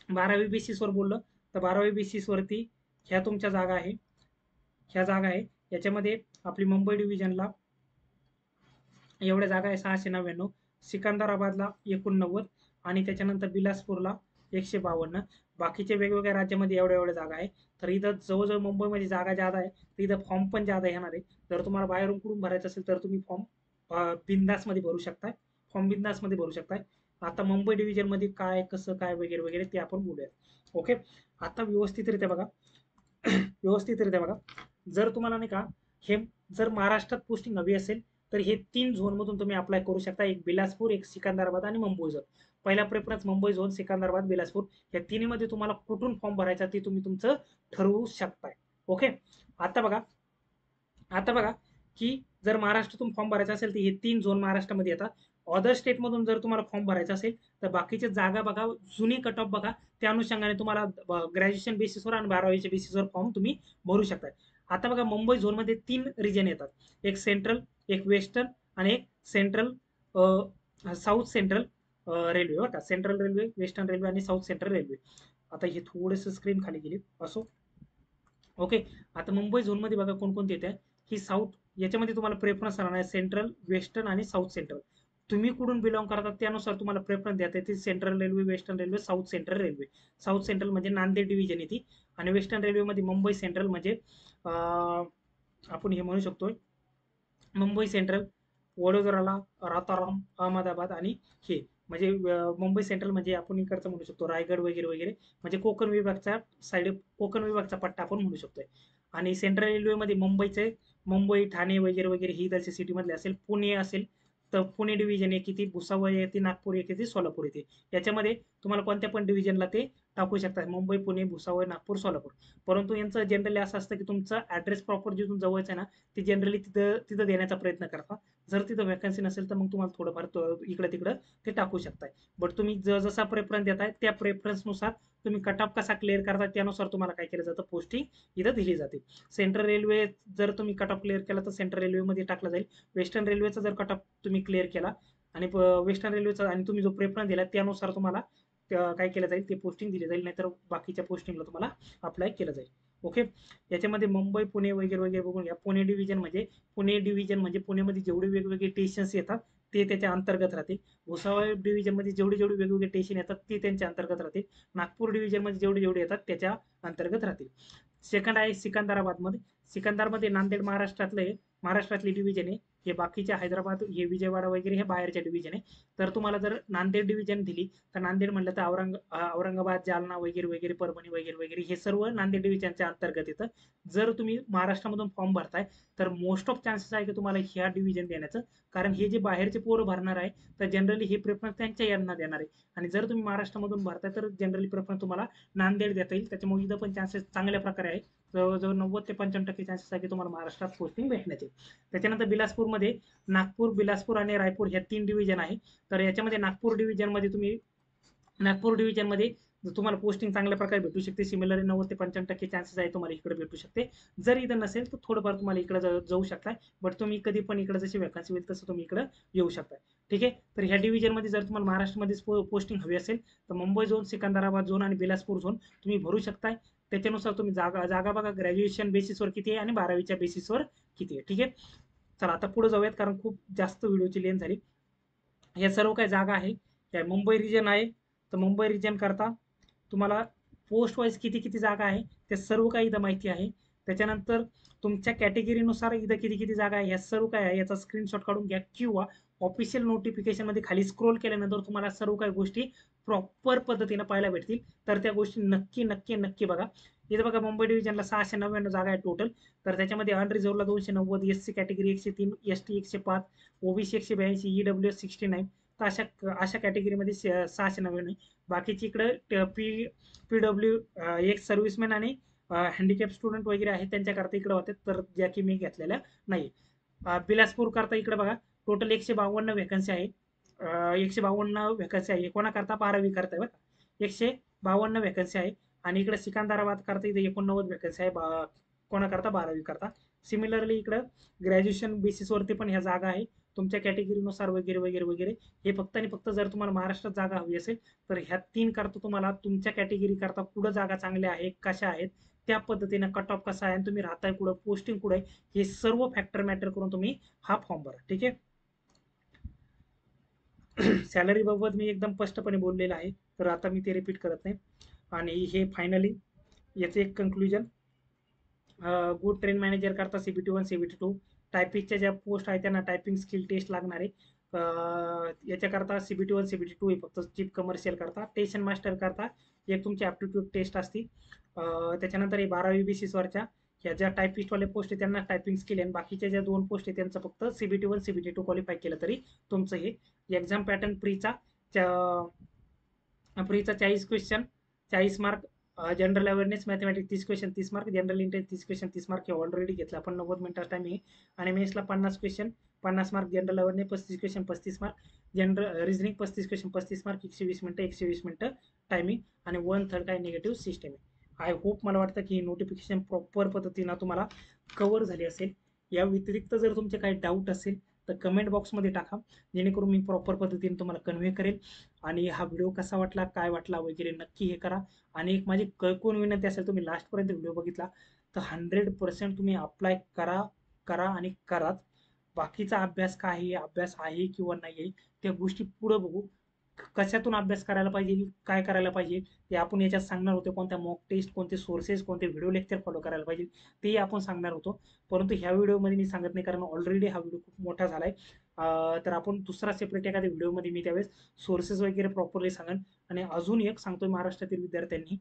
12वी बेसिसवर बोललं तर 12वी बेसिसवरती ह्या तुमच्या जागा आहे, ह्या जागा आहे. याच्यामध्ये आपली मुंबई डिव्हिजनला एवढ्या जागा आहे 699, सिकंदराबादला 89 आणि त्याच्यानंतर बिलासपूरला 152. बाकीचे वेगवेगळ्या राज्यामध्ये एवढ्या एवढ्या जागा आहे. तर इथं जवळजवळ मुंबईमध्ये जागा जादा आहे तर इथं फॉर्म पण जादा येणार आहे. जर तुम्हाला बाहेरून कुठून भरायचं असेल तर तुम्ही फॉर्म बिंदासमध्ये भरू शकताय, फॉर्म बिंदासमध्ये भरू शकताय. आता मुंबई डिव्हिजनमध्ये काय कसं काय वगैरे वगैरे ते आपण बोलूया. ओके. आता व्यवस्थितरित्या बघा, व्यवस्थितरित्या बघा, जर तुम्हाला नाही का हे जर महाराष्ट्रात पोस्टिंग हवी असेल तर हे 3 झोनमधून तुम्ही अप्लाय करू शकता. एक बिलासपूर, एक सिकंदराबाद आणि मुंबई झोन. पहिला प्रेफरन्स मुंबई झोन, सिकंदराबाद, बिलासपूर या तिन्हीमध्ये तुम्हाला कुठून फॉर्म भरायचा ते तुम्ही तुमचं ठरवू शकताय. ओके. आता बघा, आता बघा की जर महाराष्ट्रातून फॉर्म भरायचा असेल तर हे 3 झोन महाराष्ट्रामध्ये येतात. अदर स्टेटमधून जर तुम्हाला फॉर्म भरायचा असेल तर बाकीच्या जागा बघा, जुनी कट ऑफ बघा, त्या अनुषंगाने तुम्हाला ग्रॅज्युएशन बेसिसवर आणि 12वीच्या बेसिसवर फॉर्म तुम्ही भरू शकता. आता बघा मुंबई झोनमध्ये 3 रिजन येतात, एक सेंट्रल, एक वेस्टर्न आणि एक सेंट्रल साऊथ सेंट्रल रेल्वे. बरं का, सेंट्रल रेल्वे, वेस्टर्न रेल्वे आणि साऊथ सेंट्रल रेल्वे. आता हे थोडंसं स्क्रीन खाली गेली असो. ओके. आता मुंबई झोनमध्ये बघा कोणकोणते येते की साऊथ, याच्यामध्ये तुम्हाला प्रेफरन्स राहणार आहे सेंट्रल, वेस्टर्न आणि साऊथ सेंट्रल. तुम्ही कुठून बिलॉंग करतात त्यानुसार तुम्हाला प्रेफरन्स द्या येते. Central railway, western railway, south central railway. South central म्हणजे नांदेड डिव्हिजन येते आणि वेस्टर्न रेल्वेमध्ये मुंबई सेंट्रल म्हणजे आपण हे म्हणू शकतो मुंबई सेंट्रल, वडोदराला, रताराम, अहमदाबाद आणि हे म्हणजे मुंबई सेंट्रल म्हणजे आपण इकडचं म्हणू शकतो रायगड वगैरे वगैरे, म्हणजे कोकण विभागचा साईड, कोकण विभागचा पट्टा आपण म्हणू शकतोय. आणि सेंट्रल रेल्वेमध्ये मुंबईचे, मुंबई, ठाणे वगैरे वगैरे ही इकडच्या सिटीमधले असेल. पुणे असेल तर पुणे डिव्हिजन एक येते, भुसावळ येते, नागपूर एक येते, सोलापूर येते. याच्यामध्ये तुम्हाला कोणत्या पण डिव्हिजनला ते टाकू शकतात, मुंबई, पुणे, भुसावळ, नागपूर, सोलापूर. परंतु यांचं जनरली असं असतं की तुमचं ॲड्रेस प्रॉपर जिथून जवळचं आहे ना ते जनरली तिथं तिथं देण्याचा प्रयत्न करता. जर तिथं व्हॅकन्सी नसेल तर मग तुम्हाला थोडंफार इकडं तिकडं ते टाकू शकताय. बट तुम्ही जसा प्रेफरन्स देताय त्या प्रेफरन्सनुसार तुम्ही कट ऑफ कसा क्लिअर करता त्यानुसार तुम्हाला काय केलं जातं, पोस्टिंग इथं दिली जाते. सेंट्रल रेल्वे जर तुम्ही कट ऑफ क्लिअर केला तर सेंट्रल रेल्वेमध्ये टाकला जाईल. वेस्टर्न रेल्वेचा जर कट ऑफ तुम्ही क्लिअर केला आणि वेस्टर्न रेल्वेचा आणि तुम्ही जो प्रेफरन्स दिला त्यानुसार तुम्हाला काय केलं जाईल, ते पोस्टिंग दिली जाईल, नाहीतर बाकीच्या पोस्टिंगला तुम्हाला अप्लाय केलं जाईल. ओके. याच्यामध्ये मुंबई, पुणे वगैरे वगैरे बघून घ्या. पुणे डिव्हिजन म्हणजे पुणेमध्ये जेवढे वेगवेगळे स्टेशन्स येतात ते त्याच्या अंतर्गत राहतील. भुसावळ डिव्हिजनमध्ये जेवढे जेवढे वेगवेगळे स्टेशन येतात ते त्यांच्या अंतर्गत राहतील. नागपूर डिव्हिजनमध्ये जेवढे जेवढे येतात त्याच्या अंतर्गत राहतील. सेकंड आहे सिकंदराबादमध्ये. सिकंदरामध्ये नांदेड महाराष्ट्रातली डिव्हिजन आहे. हे बाकीचे हैदराबाद, हे विजयवाडा वगैरे हे बाहेरच्या डिव्हिजन आहे. तर तुम्हाला जर नांदेड डिव्हिजन दिली तर नांदेड म्हटलं तर औरंगाबाद, जालना वगैरे वगैरे, परभणी वगैरे वगैरे हे सर्व नांदेड डिव्हिजनच्या अंतर्गत येतं. जर तुम्ही महाराष्ट्रामधून फॉर्म भरताय तर मोस्ट ऑफ चान्सेस आहे की तुम्हाला ह्या डिव्हिजन देण्याचं, कारण हे जे बाहेरचे पोरं भरणार आहे तर जनरली हे प्रेफरन्स त्यांच्या यांना देणार आहे. आणि जर तुम्ही महाराष्ट्रामधून भरताय तर जनरली प्रेफरन्स तुम्हाला नांदेड देता येईल. त्याच्यामुळे इथं पण चान्सेस चांगल्या प्रकारे आहे. जवळजवळ 90 ते 95% चान्सेस आहे की तुम्हाला महाराष्ट्रात पोस्टिंग भेटण्याचे. त्याच्यानंतर बिलासपूरमध्ये नागपूर, बिलासपूर आणि रायपूर ह्या 3 डिव्हिजन आहे. तर याच्यामध्ये नागपूर डिव्हिजनमध्ये जर तुम्हाला पोस्टिंग चांगल्या प्रकारे भेटू शकते, सिमिलरली 90 ते 95% चान्सेस आहे तुम्हाला इकडे भेटू शकते. जर इथं नसेल तर थोडंफार तुम्हाला इकडे जाऊ शकताय, बट तुम्ही कधी पण इकडे जशी वॅकन्सी होईल तसं तुम्ही इकडे येऊ शकताय. ठीक आहे. तर ह्या डिव्हिजनमध्ये जर तुम्हाला महाराष्ट्रामध्येच पोस्टिंग हवी असेल तर मुंबई झोन, सिकंदराबाद झोन आणि बिलासपूर झोन तुम्ही भरू शकताय. त्याच्यानुसार तुम्ही जागा जागा बघा, ग्रॅज्युएशन बेसिसवर किती आहे आणि 12वीच्या बेसिसवर किती आहे. ठीक आहे. चला आता पुढे जाऊयात, कारण खूप जास्त व्हिडिओची लेंथ झाली. या सर्व काही जागा आहे त्या मुंबई रिजन आहे. तर मुंबई रिजन करता तुम्हाला पोस्ट वाईज किती किती जागा आहे ते सर्व काही इथं माहिती आहे. त्याच्यानंतर तुमच्या कॅटेगरीनुसार इथं किती किती जागा आहे, ह्या सर्व काय आहे याचा स्क्रीनशॉट काढून घ्या, किंवा ऑफिशियल नोटिफिकेशन मध्ये खाली स्क्रोल केल्यानंतर तुम्हाला सर्व काही गोष्टी प्रॉपर पद्धतीने पाहायला भेटतील. तर त्या गोष्टी नक्की नक्की नक्की बघा. इथं बघा, मुंबई डिव्हिजनला 699 जागा आहे टोटल. तर त्याच्यामध्ये अनरिझर्वला 290, SC category 103, ST 105, OBC 182, EWS 69. तर अशा अशा कॅटेगरीमध्ये 699. बाकीची इकडे पीडब्ल्यू एक सर्व्हिसमॅन आणि हँडिकॅप स्टुडंट वगैरे आहेत त्यांच्याकरता इकडे होते, तर ज्या की मी घेतलेल्या नाही. बिलासपूर करता इकडे बघा, टोटल 152 व्हॅकन्सी आहे. 152 व्हॅकन्सी आहे कोणाकरता, 12वी करता बघा. 152 व्हॅकन्सी आहे. आणि इकडे सिकंदराबाद करता इथे 89 व्हॅकन्सी आहे कोणाकरता, 12वी करता. सिमिलरली इकडे ग्रॅज्युएशन बेसिसवरती पण ह्या जागा आहे तुमच्या कॅटेगरीनुसार वगैरे वगैरे वगैरे. हे फक्त आणि फक्त जर तुम्हाला महाराष्ट्रात जागा हवी असेल तर ह्या 3 करता तुम्हाला तुमच्या कॅटेगरी करता कुठं जागा चांगल्या आहे, कशा आहेत, त्या पद्धतीने कट ऑफ कसा आहे आणि तुम्ही राहताय कुठं, पोस्टिंग कुठं आहे, हे सर्व फॅक्टर मॅटर करून तुम्ही हा फॉर्म भरा. ठीक आहे. सॅलरी बाबत मी एकदम स्पष्टपणे बोललेलं आहे, तर आता मी ते रिपीट करत नाही. आणि हे फायनली याचे एक कन्क्लुजन, गुड ट्रेन मॅनेजर करता CBT 1 CBT 2, टायपिंगच्या ज्या पोस्ट आहेत त्यांना टायपिंग स्किल टेस्ट लागणार आहे. याच्याकरता CBT 1 CBT 2 हे फक्त चीफ कमर्शियल करता. स्टेशन मास्टर करता एक तुमची ॲप्टिट्यूड टेस्ट असती. त्याच्यानंतर हे 12वी बेसिसवरच्या ह्या ज्या टायपिस्टवाले पोस्ट आहे त्यांना टायपिंग स्किल आहे, बाकीच्या ज्या 2 पोस्ट आहे त्यांचं फक्त CBT 1 CBT 2 क्वालिफाय केलं तरी तुमचं हे एक्झाम पॅटर्न प्रीचा 40 question 40 mark, general awareness mathematics 30 question 30 mark, general intelligence 30 question 30 mark हे ऑलरेडी घेतलं आपण 90 मिनिटाचा टाइम आहे. आणि मेन्सला 50 question 50 mark, general awareness 35 question 35 mark, general reasoning 35 question 35 mark, 120 मिनिटं 120 मिनिटं टायमिंग, आणि 1/3 काय निगेटिव्ह सिस्टम आहे. आय होप, मला वाटतं की नोटिफिकेशन प्रॉपर पद्धतीनं तुम्हाला कव्हर झाली असेल. या व्यतिरिक्त जर तुमचे काही डाऊट असेल तर कमेंट बॉक्समध्ये टाका, जेणेकरून मी प्रॉपर पद्धतीने तुम्हाला कन्व्हे करेल. आणि हा व्हिडिओ कसा वाटला, काय वाटला वगैरे नक्की हे करा. आणि एक माझी कळकून विनंती असेल, तुम्ही लास्टपर्यंत व्हिडिओ बघितला तर 100% तुम्ही अप्लाय करा करा आणि कराच. बाकीचा अभ्यास काय आहे, अभ्यास आहे किंवा नाही आहे, त्या गोष्टी पुढे बघू. कशातून अभ्यास करायला पाहिजे, काय करायला पाहिजे ते आपण याच्यात सांगणार होतो. कोणत्या मॉक टेस्ट, कोणते सोर्सेस, कोणते व्हिडिओ लेक्चर फॉलो करायला पाहिजे तेही आपण सांगणार होतो. परंतु ह्या व्हिडिओमध्ये मी सांगत नाही, कारण ऑलरेडी हा व्हिडिओ खूप मोठा झालाय. तर आपण दुसरा सेपरेट एखाद्या व्हिडिओमध्ये मी त्यावेळेस सोर्सेस वगैरे प्रॉपरली सांगेन. आणि अजून एक सांगतोय, महाराष्ट्रातील विद्यार्थ्यांनी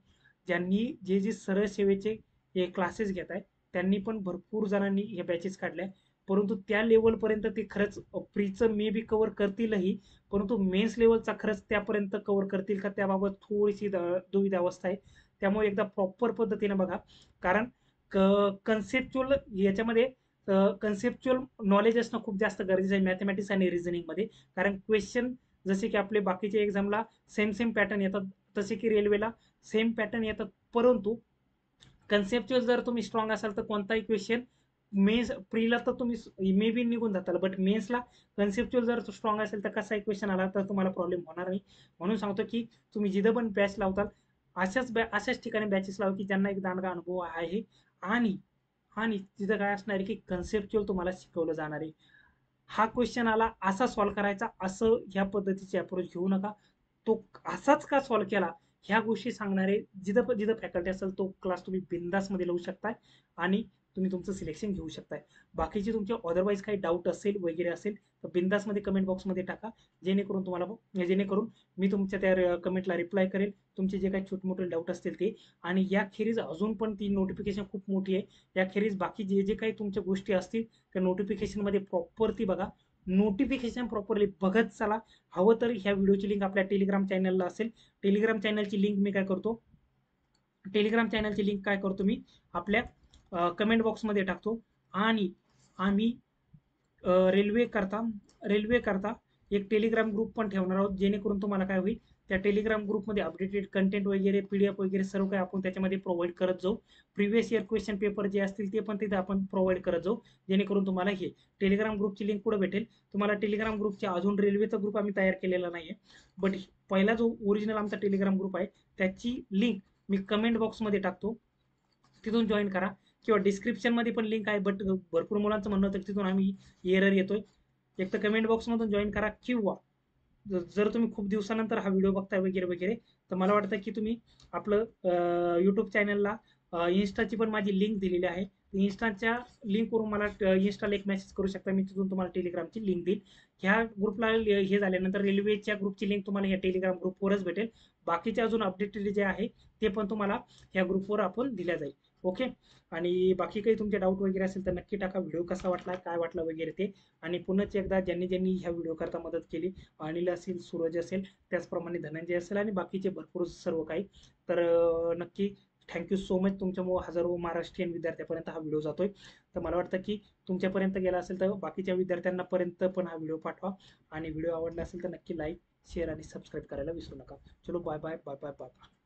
ज्यांनी जे सरळ सेवेचे हे क्लासेस घेत आहे त्यांनी पण भरपूर जणांनी हे बॅचेस काढल्या, परंतु त्या लेवलपर्यंत ते खरंच प्रीचं मे बी कव्हर करतीलही, परंतु मेन्स लेवलचा खरंच त्यापर्यंत कव्हर करतील का, त्याबाबत थोडीशी दुविधावस्था आहे. त्यामुळे एकदा प्रॉपर पद्धतीने बघा, कारण कन्सेप्च्युअल याच्यामध्ये कन्सेप्च्युअल नॉलेज असणं खूप जास्त गरजेचं आहे मॅथमॅटिक्स आणि रिझनिंगमध्ये. कारण क्वेश्चन जसे की आपले बाकीच्या एक्झामला सेम सेम पॅटर्न येतात, तसे की रेल्वेला सेम पॅटर्न येतात, परंतु कन्सेप्च्युअल जर तुम्ही स्ट्रॉंग असाल तर कोणताही क्वेश्चन मेन्स प्रीला तर तुम्ही मे बी निघून जाताल, बट मेन्सला कन्सेप्च्युअल जर स्ट्रॉंग असेल तर कसाही क्वेश्चन आला तर तुम्हाला प्रॉब्लेम होणार नाही. म्हणून सांगतो की तुम्ही जिथं पण बॅच लावताल अशाच ठिकाणी बॅचेस लावा की ज्यांना एक दांडगा अनुभव आहे. आणि आणि तिथं काय असणार आहे की कन्सेप्च्युअल तुम्हाला शिकवलं जाणार आहे. हा क्वेश्चन आला असा सॉल्व्ह करायचा, असं ह्या पद्धतीची अप्रोच घेऊ नका. तो असाच का सॉल्व्ह केला ह्या गोष्टी सांगणारे जिथं जिथं फॅकल्टी असेल तो क्लास तुम्ही बिंदासमध्ये लावू शकताय आणि तुम्ही तुमचं सिलेक्शन घेऊ शकताय. बाकीचे तुमचे अदरवाईज काही डाऊट असेल वगैरे असेल तर बिंदासमध्ये कमेंट बॉक्समध्ये टाका, जेणेकरून मी तुमच्या त्या कमेंटला रिप्लाय करेल, तुमचे जे काही छोटे डाऊट असतील ते. आणि याखेरीज अजून पण ती नोटिफिकेशन खूप मोठी आहे. याखेरीज बाकी जे जे काही तुमच्या गोष्टी असतील त्या नोटिफिकेशनमध्ये प्रॉपर ती बघा, नोटिफिकेशन प्रॉपरली बघत चला. हवं तर ह्या व्हिडिओची लिंक आपल्या टेलिग्राम चॅनलला असेल, टेलिग्राम चॅनलची लिंक मी काय करतो, टेलिग्राम चॅनलची लिंक काय करतो मी आपल्या कमेंट बॉक्समध्ये टाकतो. आणि आम्ही रेल्वे करता एक टेलिग्राम ग्रुप पण ठेवणार आहोत, जेणेकरून तुम्हाला काय होईल त्या टेलिग्राम ग्रुपमध्ये अपडेटेड कंटेंट वगैरे PDF वगैरे सर्व काही आपण त्याच्यामध्ये प्रोव्हाइड करत जाऊ. प्रिव्हियस इयर क्वेश्चन पेपर जे असतील ते पण तिथे आपण प्रोव्हाइड करत जाऊ, जेणेकरून तुम्हाला हे टेलिग्राम ग्रुपची लिंक कुठे भेटेल तुम्हाला. टेलिग्राम ग्रुपचे अजून रेल्वेचा ग्रुप आम्ही तयार केलेला नाही आहे, बट पहिला जो ओरिजिनल आमचा टेलिग्राम ग्रुप आहे त्याची लिंक मी कमेंट बॉक्समध्ये टाकतो, तिथून जॉईन करा. किंवा डिस्क्रिप्शनमध्ये पण लिंक आहे, बट भरपूर मुलांचं म्हणणं होतं तिथून आम्ही एरर येतोय. एक तर कमेंट बॉक्समधून जॉईन करा, किंवा जर तुम्ही खूप दिवसानंतर हा व्हिडिओ बघताय वगैरे वगैरे, तर मला वाटतं की तुम्ही आपलं यूट्यूब चॅनलला इन्स्टाची पण माझी लिंक दिलेली आहे. इन्स्टाच्या लिंकवरून मला इन्स्टाला एक मेसेज करू शकता, मी तिथून तुम्हाला टेलिग्रामची लिंक देईल. ह्या ग्रुपला हे झाल्यानंतर रेल्वेच्या ग्रुपची लिंक तुम्हाला या टेलिग्राम ग्रुपवरच भेटेल. बाकीचे अजून अपडेटेड जे आहे ते पण तुम्हाला ह्या ग्रुपवर आपण दिल्या जाईल. ओके. आणि बाकी काही तुमचे डाऊट वगैरे असेल तर नक्की टाका. व्हिडिओ कसा वाटला, काय वाटला वगैरे ते. आणि पुन्हाच एकदा ज्यांनी ज्यांनी ह्या व्हिडिओ करता मदत केली, अनिल असेल, सूरज असेल, त्याचप्रमाणे धनंजय असेल आणि बाकीचे भरपूर सर्व काही, तर नक्की थँक्यू सो मच. तुमच्यामुळे हजारो महाराष्ट्रीयन विद्यार्थ्यापर्यंत हा व्हिडिओ जातोय. तर मला वाटतं की तुमच्यापर्यंत गेला असेल तर बाकीच्या विद्यार्थ्यांना पर्यंत पण हा व्हिडिओ पाठवा. आणि व्हिडिओ आवडला असेल तर नक्की लाईक, शेअर आणि सबस्क्राईब करायला विसरू नका. चलो bye bye bye bye bye.